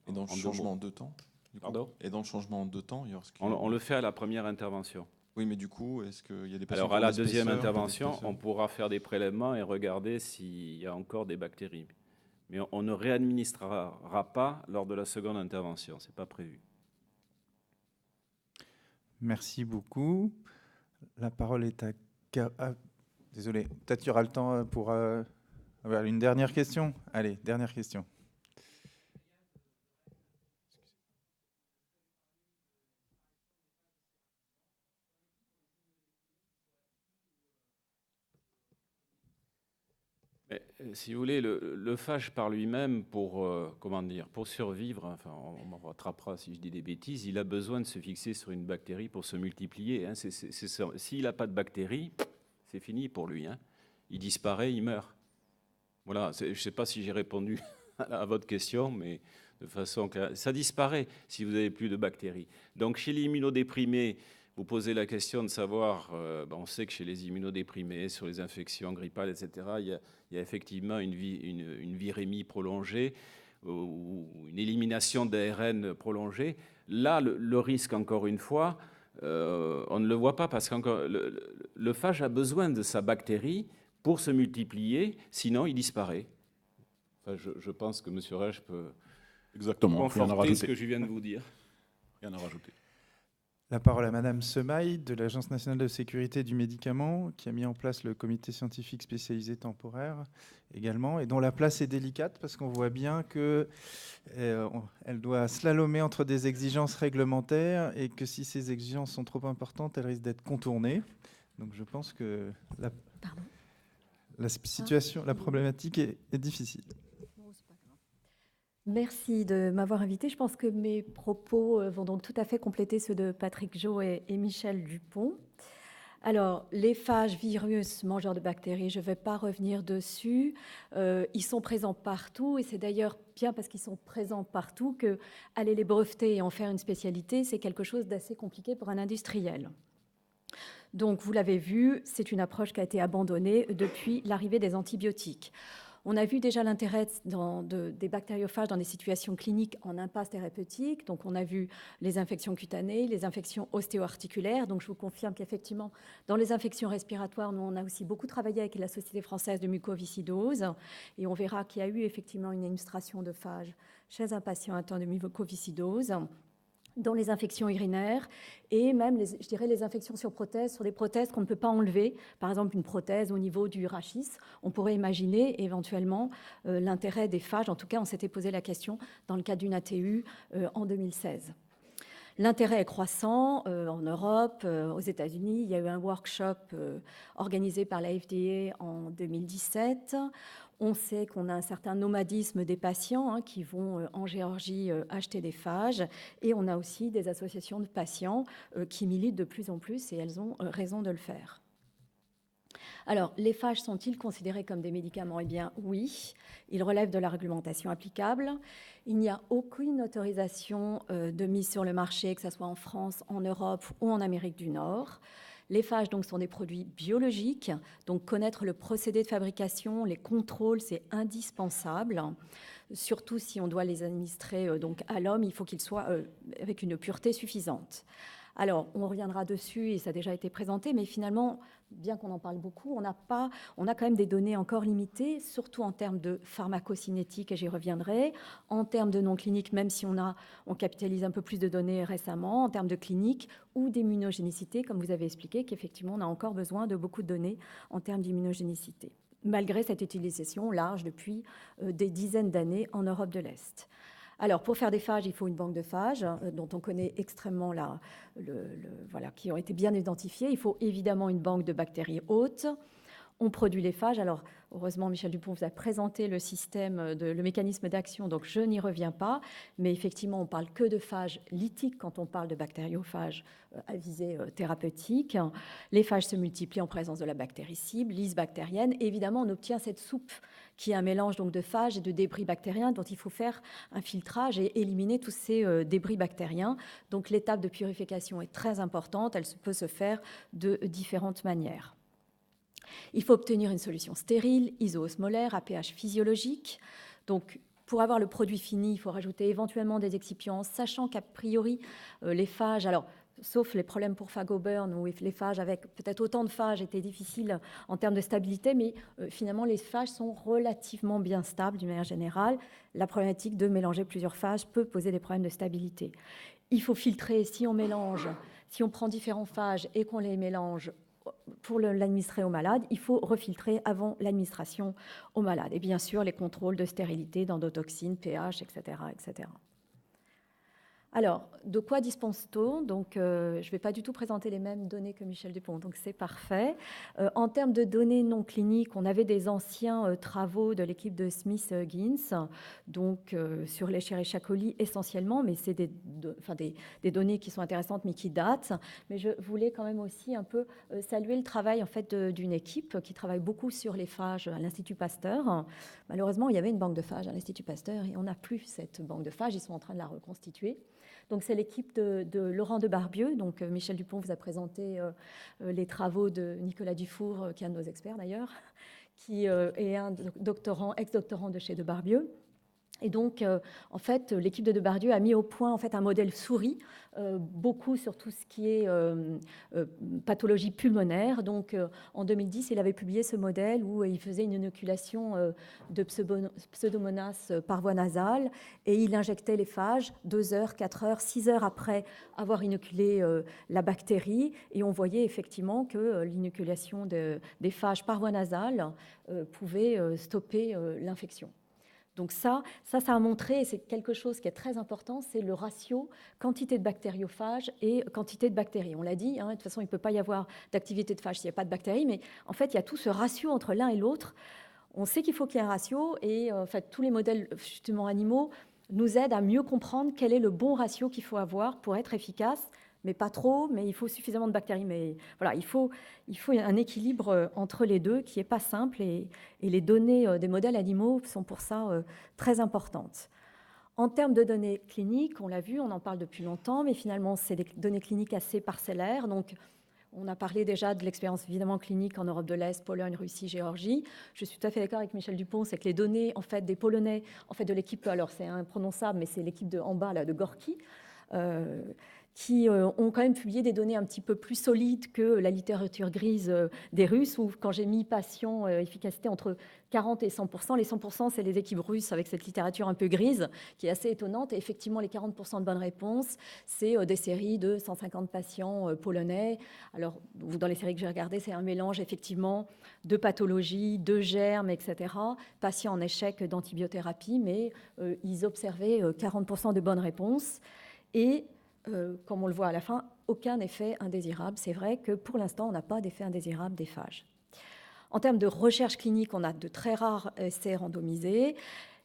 Et dans le changement de temps Pardon ? Et dans le changement de temps, on le fait à la première intervention. Oui, mais du coup, est-ce qu'il y a des patients... Alors, à la deuxième intervention, on pourra faire des prélèvements et regarder s'il y a encore des bactéries. Mais on ne réadministrera pas lors de la seconde intervention. Ce n'est pas prévu. Merci beaucoup. La parole est à... désolé, peut-être qu'il y aura le temps pour avoir une dernière question. Allez, dernière question. Mais, si vous voulez, le phage par lui-même, pour survivre, enfin, on m'en rattrapera si je dis des bêtises, il a besoin de se fixer sur une bactérie pour se multiplier. Hein. S'il n'a pas de bactérie, c'est fini pour lui. Hein. Il disparaît, il meurt. Voilà, je ne sais pas si j'ai répondu à votre question, mais de façon claire, ça disparaît si vous n'avez plus de bactéries. Donc chez les immunodéprimés, vous posez la question de savoir, on sait que chez les immunodéprimés, sur les infections grippales, etc., il y a effectivement une virémie prolongée ou une élimination d'ARN prolongée. Là, le risque, encore une fois, on ne le voit pas parce que le phage a besoin de sa bactérie pour se multiplier, sinon il disparaît. Enfin, je pense que M. Reich peut conforter ce que je viens de vous dire. Rien à rajouter. La parole à Madame Semaille de l'Agence nationale de sécurité du médicament, qui a mis en place le comité scientifique spécialisé temporaire également, et dont la place est délicate parce qu'on voit bien qu'elle doit slalomer entre des exigences réglementaires et que si ces exigences sont trop importantes, elles risquent d'être contournées. Donc je pense que la situation, la problématique est difficile. Merci de m'avoir invité. Je pense que mes propos vont donc tout à fait compléter ceux de Patrick Jo et Michel Dupont. Alors, les phages, virus, mangeurs de bactéries, je ne vais pas revenir dessus. Ils sont présents partout et c'est d'ailleurs bien parce qu'ils sont présents partout qu'aller les breveter et en faire une spécialité, c'est quelque chose d'assez compliqué pour un industriel. Donc, vous l'avez vu, c'est une approche qui a été abandonnée depuis l'arrivée des antibiotiques. On a vu déjà l'intérêt des bactériophages dans des situations cliniques en impasse thérapeutique. Donc, on a vu les infections cutanées, les infections ostéo-articulaires. Donc, je vous confirme qu'effectivement, dans les infections respiratoires, nous, on a aussi beaucoup travaillé avec la Société française de mucoviscidose. Et on verra qu'il y a eu effectivement une illustration de phage chez un patient atteint de mucoviscidose, dans les infections urinaires et même, je dirais, les infections sur prothèses, sur des prothèses qu'on ne peut pas enlever. Par exemple, une prothèse au niveau du rachis. On pourrait imaginer éventuellement l'intérêt des phages. En tout cas, on s'était posé la question dans le cadre d'une ATU en 2016. L'intérêt est croissant en Europe, aux États-Unis. Il y a eu un workshop organisé par la FDA en 2017. On sait qu'on a un certain nomadisme des patients qui vont en Géorgie acheter des phages. Et on a aussi des associations de patients qui militent de plus en plus et elles ont raison de le faire. Alors, les phages sont-ils considérés comme des médicaments ? Eh bien, oui. Ils relèvent de la réglementation applicable. Il n'y a aucune autorisation de mise sur le marché, que ce soit en France, en Europe ou en Amérique du Nord. Les phages donc, sont des produits biologiques, donc connaître le procédé de fabrication, les contrôles, c'est indispensable. Surtout si on doit les administrer donc, à l'homme, il faut qu'ils soient avec une pureté suffisante. Alors, on reviendra dessus et ça a déjà été présenté, mais finalement, bien qu'on en parle beaucoup, on a quand même des données encore limitées, surtout en termes de pharmacocinétique, et j'y reviendrai, en termes de non-clinique, même si on capitalise un peu plus de données récemment, en termes de clinique ou d'immunogénicité, comme vous avez expliqué, qu'effectivement, on a encore besoin de beaucoup de données en termes d'immunogénicité, malgré cette utilisation large depuis des dizaines d'années en Europe de l'Est. Alors, pour faire des phages, il faut une banque de phages dont on connaît extrêmement qui ont été bien identifiées. Il faut évidemment une banque de bactéries hôtes. on produit les phages. Alors, heureusement, Michel Dupont vous a présenté le système, le mécanisme d'action, donc je n'y reviens pas. Mais effectivement, on ne parle que de phages lytiques quand on parle de bactériophages à visée thérapeutique. Les phages se multiplient en présence de la bactérie cible, lys bactérienne. Et évidemment, on obtient cette soupe qui est un mélange donc, de phages et de débris bactériens dont il faut faire un filtrage et éliminer tous ces débris bactériens. Donc, l'étape de purification est très importante. Elle peut se faire de différentes manières. Il faut obtenir une solution stérile, iso-osmolaire, à pH physiologique. Donc, pour avoir le produit fini, il faut rajouter éventuellement des excipients, sachant qu'a priori, les phages, alors, sauf les problèmes pour Fagoburn, où les phages avec peut-être autant de phages étaient difficiles en termes de stabilité, mais finalement, les phages sont relativement bien stables d'une manière générale. La problématique de mélanger plusieurs phages peut poser des problèmes de stabilité. Il faut filtrer, si on prend différents phages et qu'on les mélange, pour l'administrer aux malades, il faut refiltrer avant l'administration aux malades. Et bien sûr, les contrôles de stérilité, d'endotoxines, pH, etc., etc. Alors, de quoi dispense-t-on ? Donc, je ne vais pas du tout présenter les mêmes données que Michel Dupont, donc c'est parfait. En termes de données non cliniques, on avait des anciens travaux de l'équipe de Smith-Gins, donc sur l'Escherichia coli essentiellement, mais c'est des données qui sont intéressantes, mais qui datent. Mais je voulais quand même aussi un peu saluer le travail en fait, d'une équipe qui travaille beaucoup sur les phages à l'Institut Pasteur. Malheureusement, il y avait une banque de phages à l'Institut Pasteur et on n'a plus cette banque de phages, ils sont en train de la reconstituer. Donc, c'est l'équipe de Laurent de Barbieux. Donc, Michel Dupont vous a présenté les travaux de Nicolas Dufour, qui est un de nos experts d'ailleurs, qui est un doctorant, ex-doctorant de chez de Barbieux. Et donc, en fait, l'équipe de Barbieux a mis au point en fait, un modèle souris, beaucoup sur tout ce qui est pathologie pulmonaire. Donc, en 2010, il avait publié ce modèle où il faisait une inoculation de Pseudomonas par voie nasale et il injectait les phages 2 heures, 4 heures, 6 heures après avoir inoculé la bactérie. Et on voyait effectivement que l'inoculation des phages par voie nasale pouvait stopper l'infection. Donc ça a montré, et c'est quelque chose qui est très important, c'est le ratio quantité de bactériophages et quantité de bactéries. On l'a dit, de toute façon, il ne peut pas y avoir d'activité de phage s'il n'y a pas de bactéries, mais en fait, il y a tout ce ratio entre l'un et l'autre. On sait qu'il faut qu'il y ait un ratio, et en fait, tous les modèles justement animaux nous aident à mieux comprendre quel est le bon ratio qu'il faut avoir pour être efficace, mais pas trop, mais il faut suffisamment de bactéries. Mais voilà, il faut un équilibre entre les deux qui n'est pas simple et les données des modèles animaux sont pour ça très importantes. En termes de données cliniques, on l'a vu, on en parle depuis longtemps, mais finalement, c'est des données cliniques assez parcellaires. Donc, on a parlé déjà de l'expérience évidemment clinique en Europe de l'Est, Pologne, Russie, Géorgie. Je suis tout à fait d'accord avec Michel Dupont, c'est que les données en fait, des Polonais, en fait, de l'équipe, alors c'est imprononçable, mais c'est l'équipe en bas là, de Gorki, qui ont quand même publié des données un petit peu plus solides que la littérature grise des Russes, où quand j'ai mis patient efficacité entre 40 et 100%, les 100% c'est les équipes russes avec cette littérature un peu grise, qui est assez étonnante, et effectivement les 40% de bonnes réponses, c'est des séries de 150 patients polonais. Alors, dans les séries que j'ai regardées, c'est un mélange effectivement de pathologies, de germes, etc. Patients en échec d'antibiothérapie, mais ils observaient 40% de bonnes réponses, et comme on le voit à la fin, aucun effet indésirable. C'est vrai que pour l'instant, on n'a pas d'effet indésirable des phages. En termes de recherche clinique, on a de très rares essais randomisés.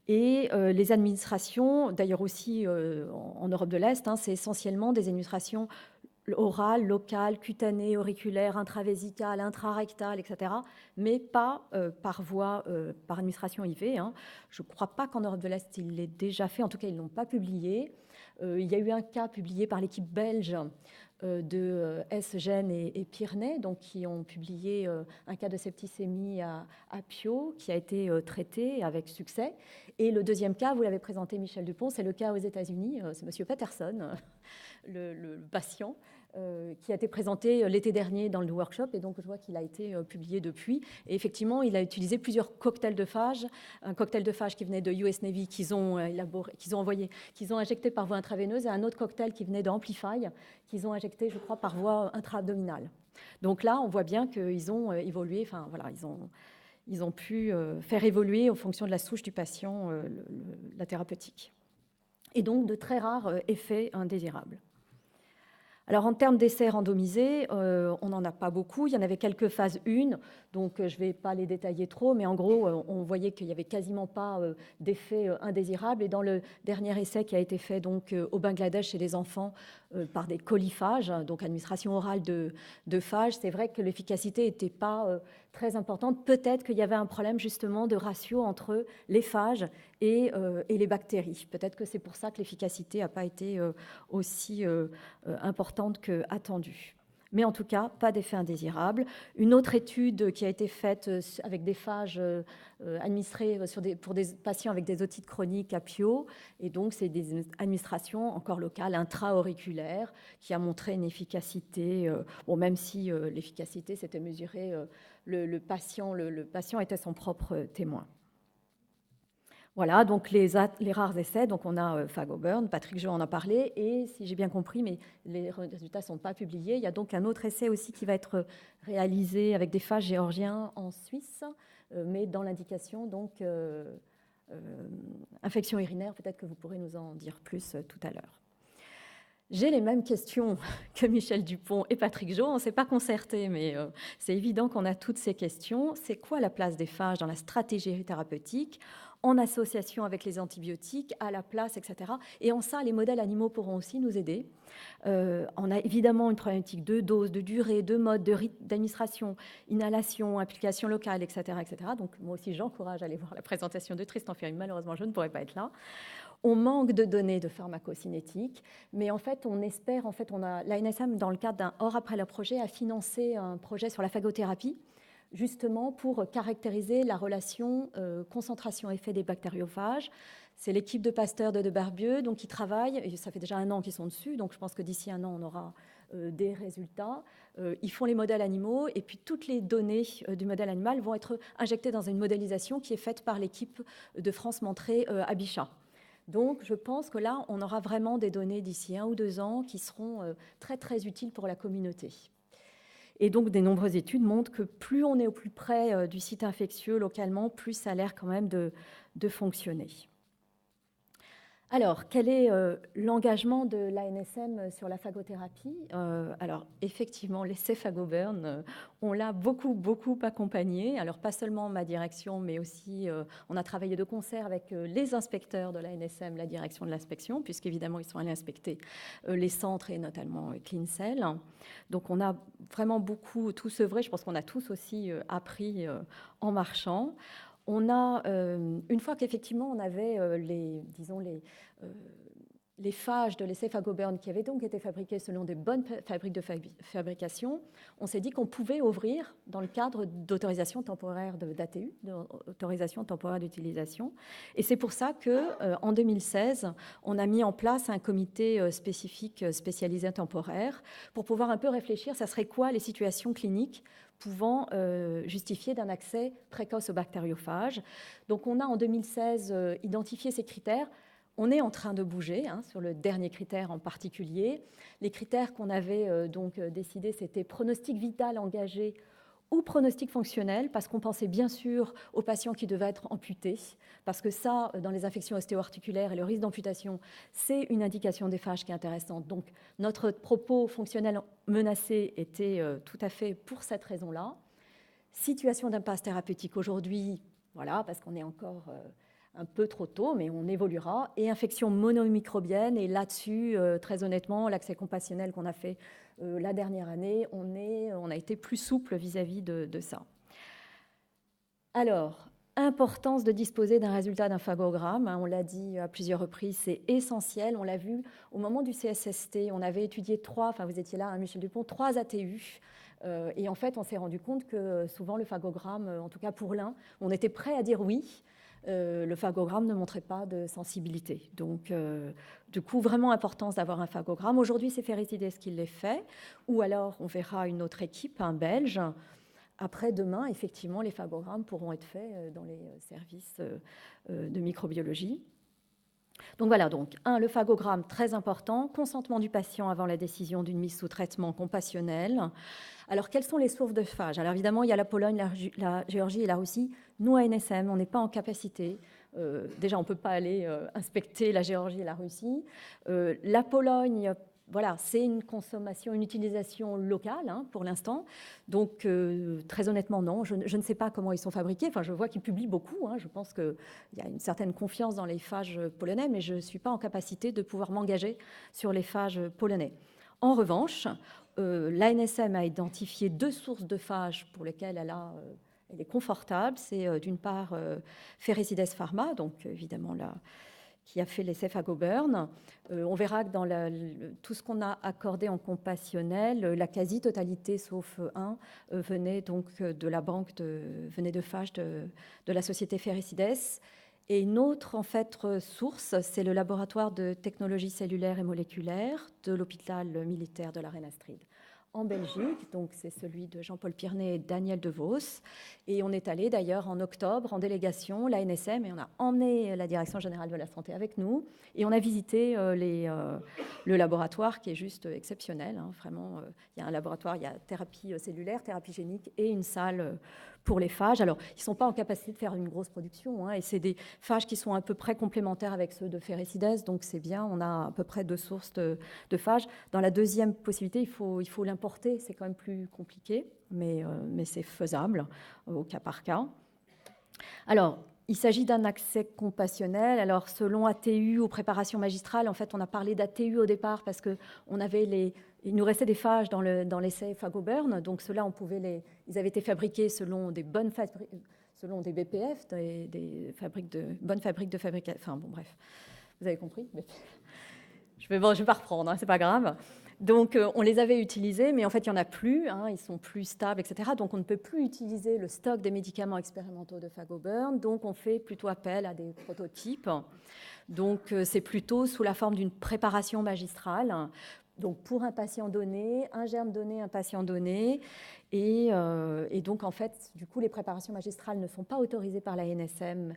Et les administrations, d'ailleurs aussi en Europe de l'Est, c'est essentiellement des administrations orales, locales, cutanées, auriculaires, intravésicales, intrarectales, etc., mais pas par administration IV. Je ne crois pas qu'en Europe de l'Est, il l'ait déjà fait. En tout cas, ils ne l'ont pas publié. Il y a eu un cas publié par l'équipe belge de S-Gen et Pyrenées, donc qui ont publié un cas de septicémie à Pio, qui a été traité avec succès. Et le deuxième cas, vous l'avez présenté, Michel Dupont, c'est le cas aux États-Unis, c'est M. Patterson, le patient, qui a été présenté l'été dernier dans le workshop, et donc je vois qu'il a été publié depuis. Et effectivement, il a utilisé plusieurs cocktails de phages, un cocktail de phages qui venait de US Navy qu'ils ont injecté par voie intraveineuse, et un autre cocktail qui venait d'Amplify, qu'ils ont injecté, je crois, par voie intra-abdominale. Donc là, on voit bien qu'ils ont évolué, enfin voilà, ils ont pu faire évoluer en fonction de la souche du patient la thérapeutique. Et donc de très rares effets indésirables. Alors, en termes d'essais randomisés, on n'en a pas beaucoup. Il y en avait quelques phases 1, donc je ne vais pas les détailler trop, mais en gros, on voyait qu'il n'y avait quasiment pas d'effets indésirables. Et dans le dernier essai qui a été fait donc, au Bangladesh chez les enfants par des coliphages, donc administration orale de phages, c'est vrai que l'efficacité n'était pas très importante. Peut-être qu'il y avait un problème justement de ratio entre les phages et les bactéries. Peut-être que c'est pour ça que l'efficacité n'a pas été aussi importante qu'attendue. Mais en tout cas, pas d'effet indésirable. Une autre étude qui a été faite avec des phages administrés pour des patients avec des otites chroniques à Pio, et donc c'est des administrations encore locales, intra-auriculaires, qui a montré une efficacité, bon, même si l'efficacité s'était mesurée, le patient était son propre témoin. Voilà, donc les rares essais, donc on a Fagoburn, Patrick Jo en a parlé, et si j'ai bien compris, mais les résultats ne sont pas publiés, il y a donc un autre essai aussi qui va être réalisé avec des phages géorgiens en Suisse, mais dans l'indication, donc, infection urinaire, peut-être que vous pourrez nous en dire plus tout à l'heure. J'ai les mêmes questions que Michel Dupont et Patrick Jo, on ne s'est pas concerté, mais c'est évident qu'on a toutes ces questions. C'est quoi la place des phages dans la stratégie thérapeutique, en association avec les antibiotiques, à la place, etc. Et en ça, les modèles animaux pourront aussi nous aider. On a évidemment une problématique de dose, de durée, de mode, de rythme d'administration, inhalation, application locale, etc., etc. Donc moi aussi, j'encourage à aller voir la présentation de Tristan Ferry. Malheureusement, je ne pourrai pas être là. On manque de données de pharmacocinétique, mais en fait, on espère, l'ANSM, dans le cadre d'un Or après le projet, a financé un projet sur la phagothérapie, justement pour caractériser la relation concentration-effet des bactériophages. C'est l'équipe de Pasteur de Barbieux donc, qui travaille, et ça fait déjà 1 an qu'ils sont dessus, donc je pense que d'ici 1 an, on aura des résultats. Ils font les modèles animaux, et puis toutes les données du modèle animal vont être injectées dans une modélisation qui est faite par l'équipe de France Montré à Bichat. Donc, je pense que là, on aura vraiment des données d'ici 1 ou 2 ans qui seront très, très utiles pour la communauté. Et donc, des nombreuses études montrent que plus on est au plus près du site infectieux localement, plus ça a l'air quand même de fonctionner. Alors, quel est l'engagement de l'ANSM sur la phagothérapie ? Alors, effectivement, l'essai Fagoburn, on l'a beaucoup accompagné. Alors, pas seulement ma direction, mais aussi, on a travaillé de concert avec les inspecteurs de l'ANSM, la direction de l'inspection, puisqu'évidemment, ils sont allés inspecter les centres et notamment CleanCell. Donc, on a vraiment beaucoup tous œuvré. Je pense qu'on a tous aussi appris en marchant. On a, une fois qu'effectivement on avait les phages de l'essai Fagoburn qui avaient donc été fabriqués selon des bonnes fabriques de fabrication, on s'est dit qu'on pouvait ouvrir dans le cadre d'autorisation temporaire d'ATU, d'autorisation temporaire d'utilisation. Et c'est pour ça qu'en 2016, on a mis en place un comité spécifique spécialisé temporaire pour pouvoir un peu réfléchir, ça serait quoi les situations cliniques pouvant justifier d'un accès précoce aux bactériophages. Donc on a en 2016 identifié ces critères. On est en train de bouger sur le dernier critère en particulier. Les critères qu'on avait donc décidés, c'était pronostic vital engagé ou pronostic fonctionnel, parce qu'on pensait bien sûr aux patients qui devaient être amputés, parce que ça, dans les infections ostéo-articulaires et le risque d'amputation, c'est une indication des phages qui est intéressante. Donc notre propos fonctionnel menacé était tout à fait pour cette raison-là. Situation d'impasse thérapeutique aujourd'hui, voilà, parce qu'on est encore un peu trop tôt, mais on évoluera. Et infection monomicrobienne, et là-dessus, très honnêtement, l'accès compassionnel qu'on a fait la dernière année, on a été plus souple vis-à-vis de ça. Alors, importance de disposer d'un résultat d'un phagogramme, on l'a dit à plusieurs reprises, c'est essentiel. On l'a vu au moment du CSST, on avait étudié 3, enfin vous étiez là, Michel Dupont, 3 ATU. Et en fait, on s'est rendu compte que souvent le phagogramme, en tout cas pour l'un, on était prêt à dire oui. Le phagogramme ne montrait pas de sensibilité. Donc, du coup, vraiment importance d'avoir un phagogramme. Aujourd'hui, c'est Ferricides qui les fait, ou alors on verra une autre équipe, un Belge. Après, demain, effectivement, les phagogrammes pourront être faits dans les services de microbiologie. Donc voilà, donc, le phagogramme, très important, consentement du patient avant la décision d'une mise sous traitement compassionnel. Alors, quelles sont les sources de phages ? Alors, évidemment, il y a la Pologne, la Géorgie et la Russie. Nous, à NSM, on n'est pas en capacité. Déjà, on ne peut pas aller inspecter la Géorgie et la Russie. La Pologne, voilà, c'est une consommation, une utilisation locale hein, pour l'instant. Donc, très honnêtement, non. Je ne sais pas comment ils sont fabriqués. Enfin, je vois qu'ils publient beaucoup. Hein. Je pense qu'il y a une certaine confiance dans les phages polonais, mais je ne suis pas en capacité de pouvoir m'engager sur les phages polonais. En revanche, l'ANSM a identifié 2 sources de phages pour lesquelles elle est confortable. C'est d'une part Ferricides Pharma, donc évidemment qui a fait l'essai Fagoburn. On verra que dans tout ce qu'on a accordé en compassionnel, la quasi-totalité, sauf un, venait donc de la banque, venait de phages de la société Ferricides. Et une autre en fait, source, c'est le laboratoire de technologie cellulaire et moléculaire de l'hôpital militaire de la Reine-Astrid en Belgique, donc c'est celui de Jean-Paul Pirnet et Daniel De Vos. Et on est allé d'ailleurs en octobre en délégation, l'ANSM, et on a emmené la Direction générale de la santé avec nous, et on a visité le laboratoire qui est juste exceptionnel. Hein, vraiment, il y a un laboratoire, il y a thérapie cellulaire, thérapie génique et une salle pour les phages. Alors, ils ne sont pas en capacité de faire une grosse production, hein, et c'est des phages qui sont à peu près complémentaires avec ceux de Ferricides, donc c'est bien, on a à peu près 2 sources de phages. Dans la deuxième possibilité, il faut l'importer, c'est quand même plus compliqué, mais c'est faisable au cas par cas. Alors, il s'agit d'un accès compassionnel. Alors, selon ATU ou préparation magistrale, en fait, on a parlé d'ATU au départ parce qu'on avait il nous restait des phages dans l'essai Fagoburn. Donc, ceux-là, ils avaient été fabriqués selon des BPF, des bonnes fabriques de fabrication. Enfin, bon, bref, vous avez compris. Je vais pas reprendre, hein, c'est pas grave. Donc, on les avait utilisés, mais en fait, il n'y en a plus. Hein, ils sont plus stables, etc. Donc, on ne peut plus utiliser le stock des médicaments expérimentaux de Fagoburn. Donc, on fait plutôt appel à des prototypes. Donc, c'est plutôt sous la forme d'une préparation magistrale. Donc, pour un patient donné, un germe donné, un patient donné. Et donc, en fait, du coup, les préparations magistrales ne sont pas autorisées par la NSM.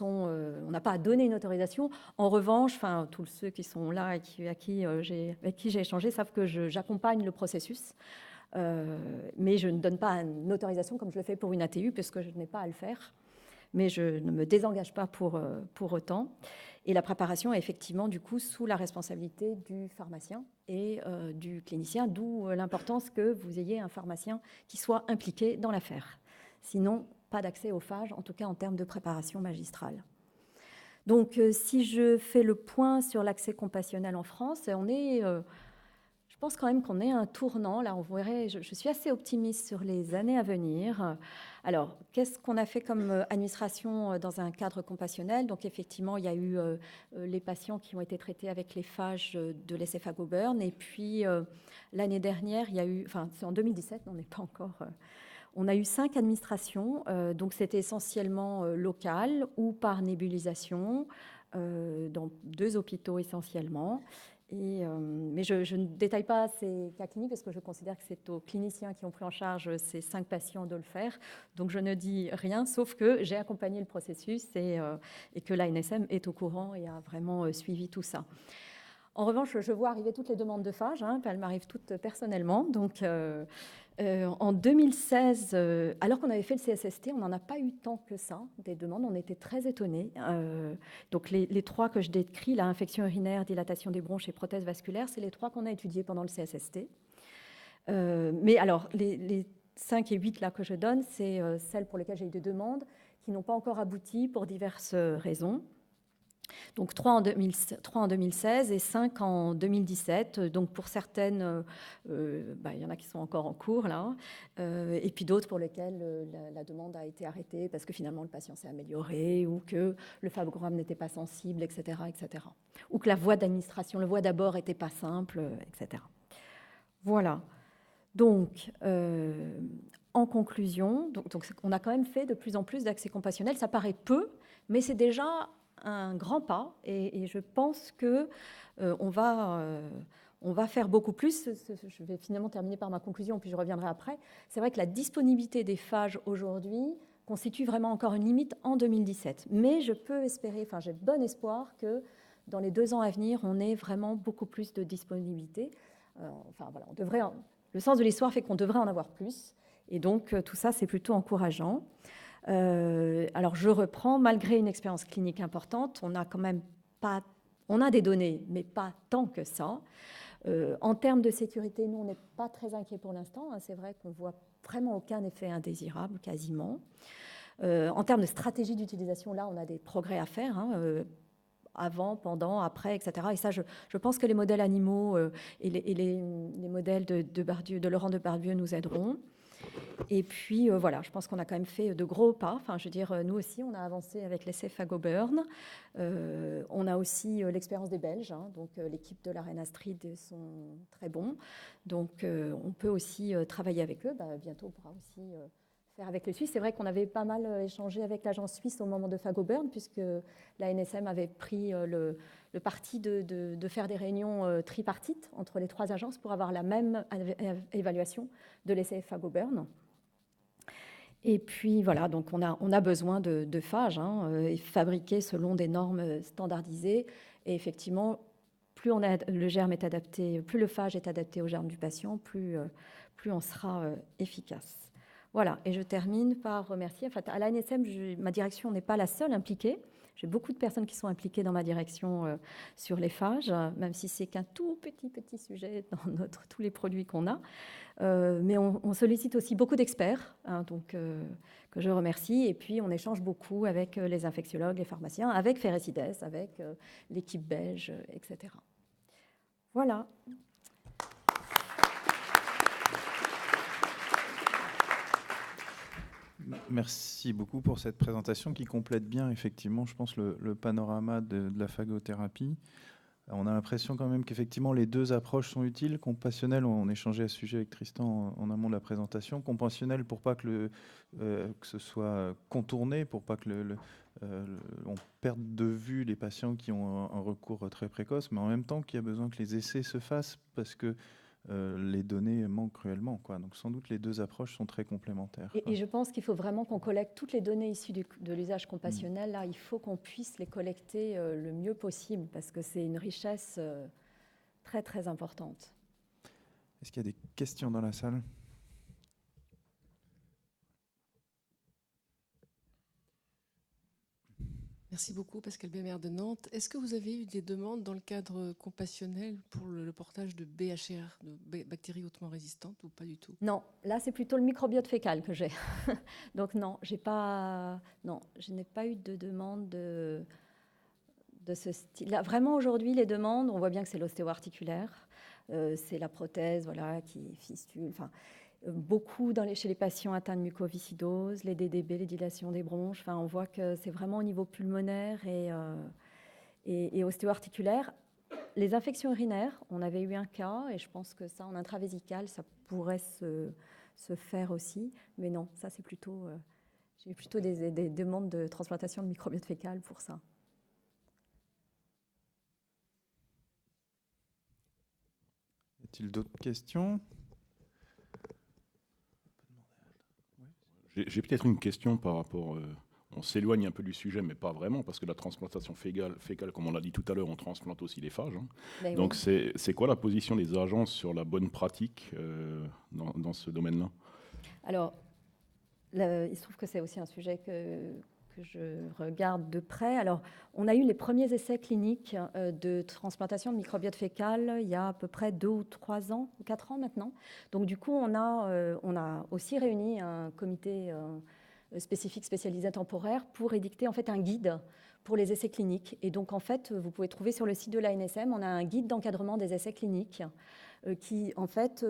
On n'a pas à donner une autorisation. En revanche, tous ceux qui sont là et avec qui j'ai échangé savent que j'accompagne le processus. Mais je ne donne pas une autorisation comme je le fais pour une ATU, puisque je n'ai pas à le faire. Mais je ne me désengage pas pour autant. Et la préparation est effectivement, du coup, sous la responsabilité du pharmacien et du clinicien, d'où l'importance que vous ayez un pharmacien qui soit impliqué dans l'affaire. Sinon, pas d'accès aux phages, en tout cas en termes de préparation magistrale. Donc, si je fais le point sur l'accès compassionnel en France, je pense quand même qu'on est à un tournant. Là, on verrait, je suis assez optimiste sur les années à venir. Alors, qu'est-ce qu'on a fait comme administration dans un cadre compassionnel? Donc, effectivement, il y a eu les patients qui ont été traités avec les phages de l'essai Fagoburn. Et puis, l'année dernière, il y a eu, c'est en 2017, on n'est pas encore... on a eu 5 administrations. Donc, c'était essentiellement local ou par nébulisation, dans 2 hôpitaux essentiellement. Mais je ne détaille pas ces cas cliniques parce que je considère que c'est aux cliniciens qui ont pris en charge ces 5 patients de le faire. Donc, je ne dis rien, sauf que j'ai accompagné le processus et que l'ANSM est au courant et a vraiment suivi tout ça. En revanche, je vois arriver toutes les demandes de phages, hein, elles m'arrivent toutes personnellement. Donc, en 2016, alors qu'on avait fait le CSST, on n'en a pas eu tant que ça, des demandes. On était très étonnés. Donc, les 3 que je décris, la infection urinaire, dilatation des bronches et prothèse vasculaire, c'est les 3 qu'on a étudiés pendant le CSST. Mais alors, les 5 et 8 là, que je donne, c'est celles pour lesquelles j'ai eu des demandes qui n'ont pas encore abouti pour diverses raisons. Donc 3 en 2016 et 5 en 2017. Donc pour certaines, il y en a qui sont encore en cours là, et puis d'autres pour lesquelles la demande a été arrêtée parce que finalement le patient s'est amélioré ou que le fagogramme n'était pas sensible, etc., etc. Ou que la voie d'administration, le voie d'abord n'était pas simple, etc. Voilà. Donc, en conclusion, donc on a quand même fait de plus en plus d'accès compassionnel. Ça paraît peu, mais c'est déjà un grand pas et je pense que on va faire beaucoup plus. Je vais finalement terminer par ma conclusion, puis je reviendrai après. C'est vrai que la disponibilité des phages aujourd'hui constitue vraiment encore une limite en 2017. Mais je peux espérer, j'ai bon espoir que dans les 2 ans à venir, on ait vraiment beaucoup plus de disponibilité. Voilà, le sens de l'histoire fait qu'on devrait en avoir plus. Et donc, tout ça, c'est plutôt encourageant. Alors, je reprends, malgré une expérience clinique importante, on a quand même pas... On a des données, mais pas tant que ça. En termes de sécurité, nous, on n'est pas très inquiets pour l'instant. C'est vrai qu'on ne voit vraiment aucun effet indésirable, quasiment. En termes de stratégie d'utilisation, là, on a des progrès à faire, avant, pendant, après, etc. Et ça, je pense que les modèles animaux et les modèles de Laurent Depardieu nous aideront. Et puis, voilà, je pense qu'on a quand même fait de gros pas. Enfin, je veux dire, nous aussi, on a avancé avec l'essai Fagoburn. On a aussi l'expérience des Belges. Donc, l'équipe de l'Arena Street sont très bons. Donc, on peut aussi travailler avec eux. Bientôt, on pourra aussi faire avec les Suisses. C'est vrai qu'on avait pas mal échangé avec l'agence suisse au moment de Fagoburn, puisque la NSM avait pris le parti de faire des réunions tripartites entre les 3 agences pour avoir la même évaluation de l'essai Fagoburn. Et puis voilà, donc on a besoin de phages fabriqués selon des normes standardisées. Et effectivement, plus le germe est adapté, plus le phage est adapté au germe du patient, plus on sera efficace. Voilà, et je termine par remercier. En fait, à l'ANSM, ma direction n'est pas la seule impliquée. J'ai beaucoup de personnes qui sont impliquées dans ma direction sur les phages, même si c'est qu'un tout petit sujet dans tous les produits qu'on a. Mais on sollicite aussi beaucoup d'experts, donc que je remercie. Et puis, on échange beaucoup avec les infectiologues, les pharmaciens, avec Ferrecides, avec l'équipe belge, etc. Voilà. Merci beaucoup pour cette présentation qui complète bien, effectivement, je pense, le panorama de la phagothérapie. On a l'impression quand même qu'effectivement, les 2 approches sont utiles. Compassionnelle, on échangeait à ce sujet avec Tristan en amont de la présentation. Compassionnelle, pour pas que ce soit contourné, pour pas que on perde de vue les patients qui ont un recours très précoce, mais en même temps qu'il y a besoin que les essais se fassent parce que les données manquent cruellement, quoi. Donc sans doute les 2 approches sont très complémentaires. Et je pense qu'il faut vraiment qu'on collecte toutes les données issues de l'usage compassionnel. Là, il faut qu'on puisse les collecter le mieux possible parce que c'est une richesse très très importante. Est-ce qu'il y a des questions dans la salle ? Merci beaucoup, Pascal Bémer de Nantes. Est-ce que vous avez eu des demandes dans le cadre compassionnel pour le portage de BHR, de bactéries hautement résistantes, ou pas du tout? Non, là c'est plutôt le microbiote fécal que j'ai. Donc non, je n'ai pas eu de demande de ce style. Là, vraiment aujourd'hui, les demandes, on voit bien que c'est l'ostéo-articulaire, c'est la prothèse, voilà, qui fistule. Enfin, beaucoup chez les patients atteints de mucoviscidose, les DDB, les dilations des bronches. Enfin, on voit que c'est vraiment au niveau pulmonaire et ostéo-articulaire. Les infections urinaires, on avait eu un cas, et je pense que ça, en intravésicale, ça pourrait se faire aussi. Mais non, ça, c'est plutôt... j'ai eu plutôt des demandes de transplantation de microbiote fécal pour ça. Y a-t-il d'autres questions ? J'ai peut-être une question par rapport... on s'éloigne un peu du sujet, mais pas vraiment, parce que la transplantation fécale, comme on l'a dit tout à l'heure, on transplante aussi les phages. Ben donc, oui. c'est quoi la position des agences sur la bonne pratique dans ce domaine-là? Alors, il se trouve que c'est aussi un sujet que je regarde de près. Alors, on a eu les premiers essais cliniques de transplantation de microbiote fécal il y a à peu près 2 ou 3 ans, 4 ans maintenant. Donc, du coup, on a aussi réuni un comité spécifique spécialisé temporaire pour édicter en fait un guide pour les essais cliniques. Et donc, en fait, vous pouvez trouver sur le site de l'ANSM, on a un guide d'encadrement des essais cliniques qui, en fait,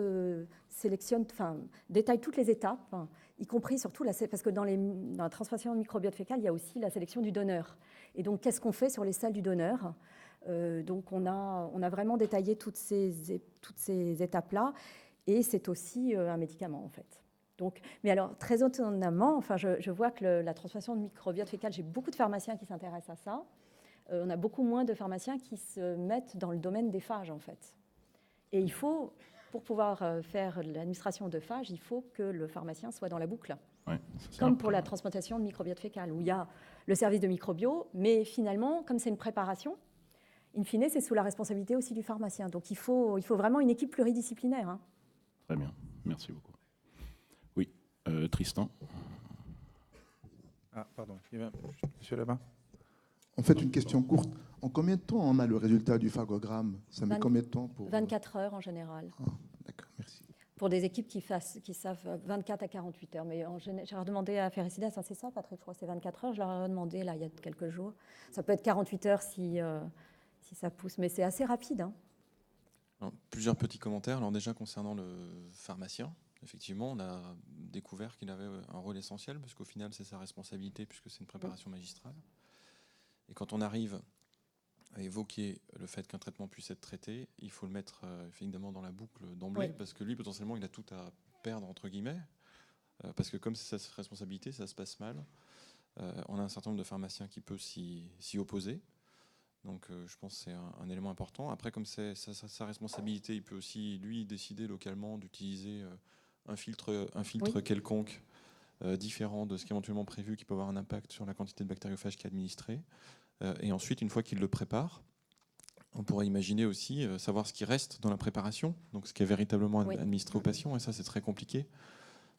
détaille toutes les étapes, y compris surtout, parce que dans la transplantation de microbiote fécal, il y a aussi la sélection du donneur. Et donc, qu'est-ce qu'on fait sur les selles du donneur? Donc, on a vraiment détaillé toutes ces étapes-là. Et c'est aussi un médicament, en fait. Donc, mais alors, très étonnamment, enfin, je vois que la transplantation de microbiote fécal, j'ai beaucoup de pharmaciens qui s'intéressent à ça. On a beaucoup moins de pharmaciens qui se mettent dans le domaine des phages, en fait. Et il faut, pour pouvoir faire l'administration de phages, il faut que le pharmacien soit dans la boucle. Ouais, comme pour la transplantation de microbiote fécal, où il y a le service de microbio, mais finalement, comme c'est une préparation, in fine, c'est sous la responsabilité aussi du pharmacien. Donc il faut vraiment une équipe pluridisciplinaire. Hein. Très bien, merci beaucoup. Oui, Tristan. Ah, pardon, monsieur là-bas. En fait, une question courte. En combien de temps on a le résultat du phagogramme? Ça met combien de temps pour... 24 heures en général. D'accord, merci. Pour des équipes qui savent 24 à 48 heures. Mais j'ai redemandé à Ferricidas, c'est ça Patrick, je crois que c'est 24 heures, je leur ai demandé là, il y a quelques jours. Ça peut être 48 heures si ça pousse, mais c'est assez rapide. Hein. Alors, plusieurs petits commentaires. Alors déjà concernant le pharmacien, effectivement, on a découvert qu'il avait un rôle essentiel, parce qu'au final, c'est sa responsabilité, puisque c'est une préparation magistrale. Et quand on arrive à évoquer le fait qu'un traitement puisse être traité, il faut le mettre évidemment dans la boucle d'emblée, Oui. parce que lui, potentiellement, il a tout à perdre, entre guillemets, parce que comme c'est sa responsabilité, ça se passe mal. On a un certain nombre de pharmaciens qui peuvent s'y opposer. Donc je pense que c'est un élément important. Après, comme c'est sa responsabilité, il peut aussi, lui, décider localement d'utiliser un filtre Oui. quelconque différent de ce qui est éventuellement prévu, qui peut avoir un impact sur la quantité de bactériophages qui est administrée. Et ensuite, une fois qu'il le prépare, on pourrait imaginer aussi savoir ce qui reste dans la préparation, donc ce qui est véritablement administré aux patients. Et ça, c'est très compliqué,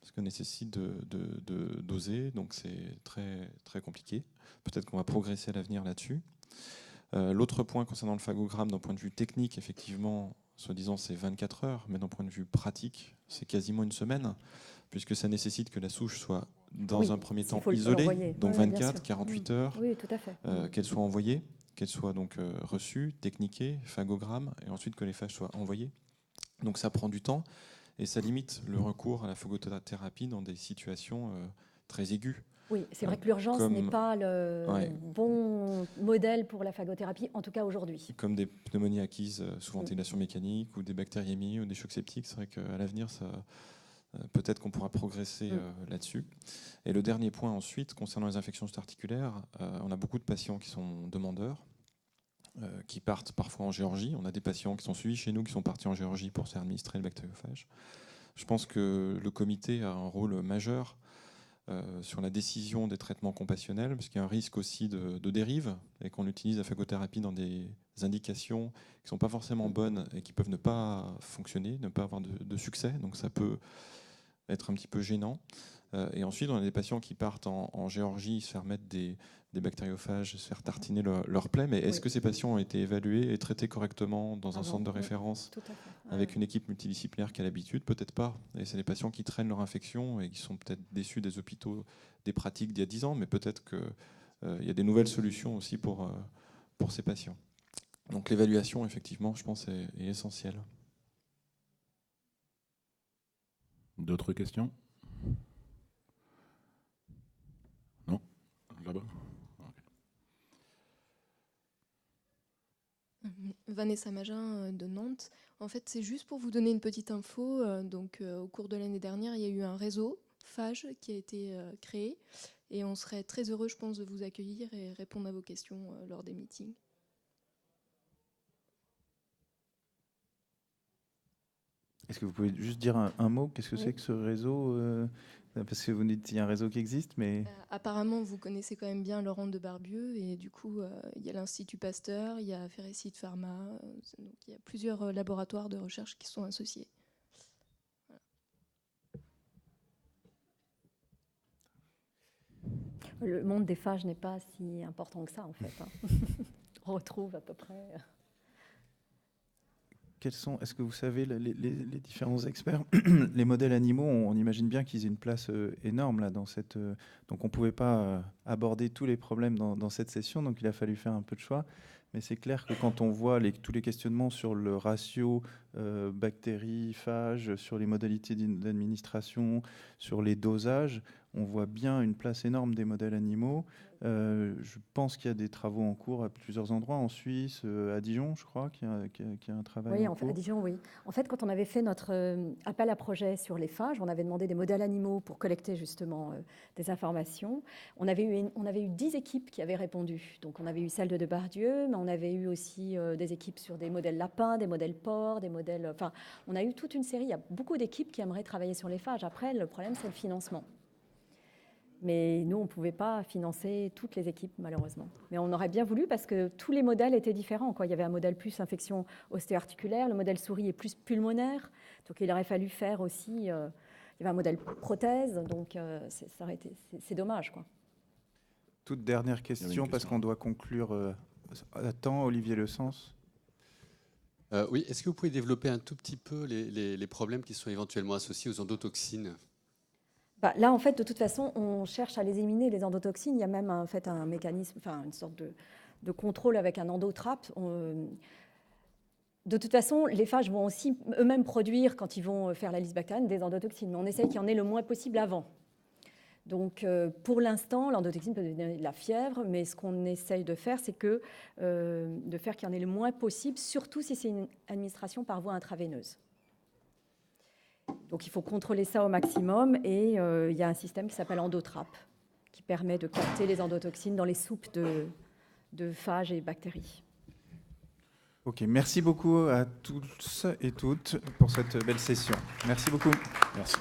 parce qu'on nécessite de doser, donc c'est très, très compliqué. Peut-être qu'on va progresser à l'avenir là-dessus. L'autre point concernant le phagogramme, d'un point de vue technique, effectivement, soi-disant c'est 24 heures, mais d'un point de vue pratique, c'est quasiment une semaine, puisque ça nécessite que la souche soit dans un premier temps isolée, donc 24, 48 heures, tout à fait. qu'elle soit envoyée, qu'elle soit donc reçue, techniquée, phagogramme, et ensuite que les phages soient envoyés. Donc ça prend du temps, et ça limite le recours à la phagothérapie dans des situations très aiguës. Oui, c'est vrai que l'urgence n'est pas le bon modèle pour la phagothérapie, en tout cas aujourd'hui. Comme des pneumonies acquises sous ventilation mécanique, ou des bactériémies, ou des chocs septiques, c'est vrai qu'à l'avenir, peut-être qu'on pourra progresser là-dessus. Et le dernier point ensuite, concernant les infections articulaires, on a beaucoup de patients qui sont demandeurs, qui partent parfois en Géorgie. On a des patients qui sont suivis chez nous, qui sont partis en Géorgie pour se faire administrer le bactériophage. Je pense que le comité a un rôle majeur sur la décision des traitements compassionnels, parce qu'il y a un risque aussi de dérive, et qu'on utilise la phagothérapie dans des indications qui ne sont pas forcément bonnes et qui peuvent ne pas fonctionner, ne pas avoir de succès. Donc ça peut être un petit peu gênant. Et ensuite, on a des patients qui partent en Géorgie se faire mettre des bactériophages, se faire tartiner leur plaie. Mais est-ce que ces patients ont été évalués et traités correctement dans un centre de référence avec une équipe multidisciplinaire qui a l'habitude? Peut-être pas. Et c'est des patients qui traînent leur infection et qui sont peut-être déçus des hôpitaux, des pratiques d'il y a 10 ans, mais peut-être qu'il y a des nouvelles solutions aussi pour ces patients. Donc l'évaluation, effectivement, je pense, est essentielle. D'autres questions? Non? Là-bas? Vanessa Magin de Nantes. En fait, c'est juste pour vous donner une petite info. Au cours de l'année dernière, il y a eu un réseau phage qui a été créé. Et on serait très heureux, je pense, de vous accueillir et répondre à vos questions lors des meetings. Est-ce que vous pouvez juste dire un mot? Qu'est-ce que c'est que ce réseau? Parce que vous dites qu'il y a un réseau qui existe, mais... Apparemment, vous connaissez quand même bien Laurent de Barbieux. Et du coup, il y a l'Institut Pasteur, il y a Ferricide Pharma. Donc il y a plusieurs laboratoires de recherche qui sont associés. Voilà. Le monde des phages n'est pas si important que ça, en fait. On retrouve à peu près... Est-ce que vous savez, les différents experts, les modèles animaux, on imagine bien qu'ils aient une place énorme là, dans cette... donc on ne pouvait pas aborder tous les problèmes dans cette session, donc il a fallu faire un peu de choix. Mais c'est clair que quand on voit tous les questionnements sur le ratio bactéries, phages, sur les modalités d'administration, sur les dosages, on voit bien une place énorme des modèles animaux. Je pense qu'il y a des travaux en cours à plusieurs endroits, en Suisse, à Dijon, je crois, qu'il y a un travail en cours. À Dijon, oui. En fait, quand on avait fait notre appel à projet sur les phages, on avait demandé des modèles animaux pour collecter justement des informations. On avait eu 10 équipes qui avaient répondu. Donc, on avait eu celle de Debardieu, mais on avait eu aussi des équipes sur des modèles lapins, des modèles porcs, des modèles... Enfin, on a eu toute une série. Il y a beaucoup d'équipes qui aimeraient travailler sur les phages. Après, le problème, c'est le financement. Mais nous, on ne pouvait pas financer toutes les équipes, malheureusement. Mais on aurait bien voulu parce que tous les modèles étaient différents, quoi. Il y avait un modèle plus infection ostéo-articulaire, le modèle souris est plus pulmonaire. Donc, il aurait fallu faire aussi... il y avait un modèle prothèse, donc c'est dommage, quoi. Toute dernière question, parce qu'on doit conclure attend Olivier Le Sens. Oui, est-ce que vous pouvez développer un tout petit peu les problèmes qui sont éventuellement associés aux endotoxines? Là, en fait, de toute façon, on cherche à les éliminer, les endotoxines. Il y a même en fait un mécanisme, enfin une sorte de contrôle avec un endotrappe. De toute façon, les phages vont aussi eux-mêmes produire, quand ils vont faire la lysine bactérienne, des endotoxines. Mais on essaye qu'il y en ait le moins possible avant. Donc, pour l'instant, l'endotoxine peut donner de la fièvre, mais ce qu'on essaye de faire, c'est de faire qu'il y en ait le moins possible, surtout si c'est une administration par voie intraveineuse. Donc, il faut contrôler ça au maximum, et il y a un système qui s'appelle endotrappe, qui permet de capter les endotoxines dans les soupes de phages et bactéries. Ok, merci beaucoup à tous et toutes pour cette belle session. Merci beaucoup. Merci.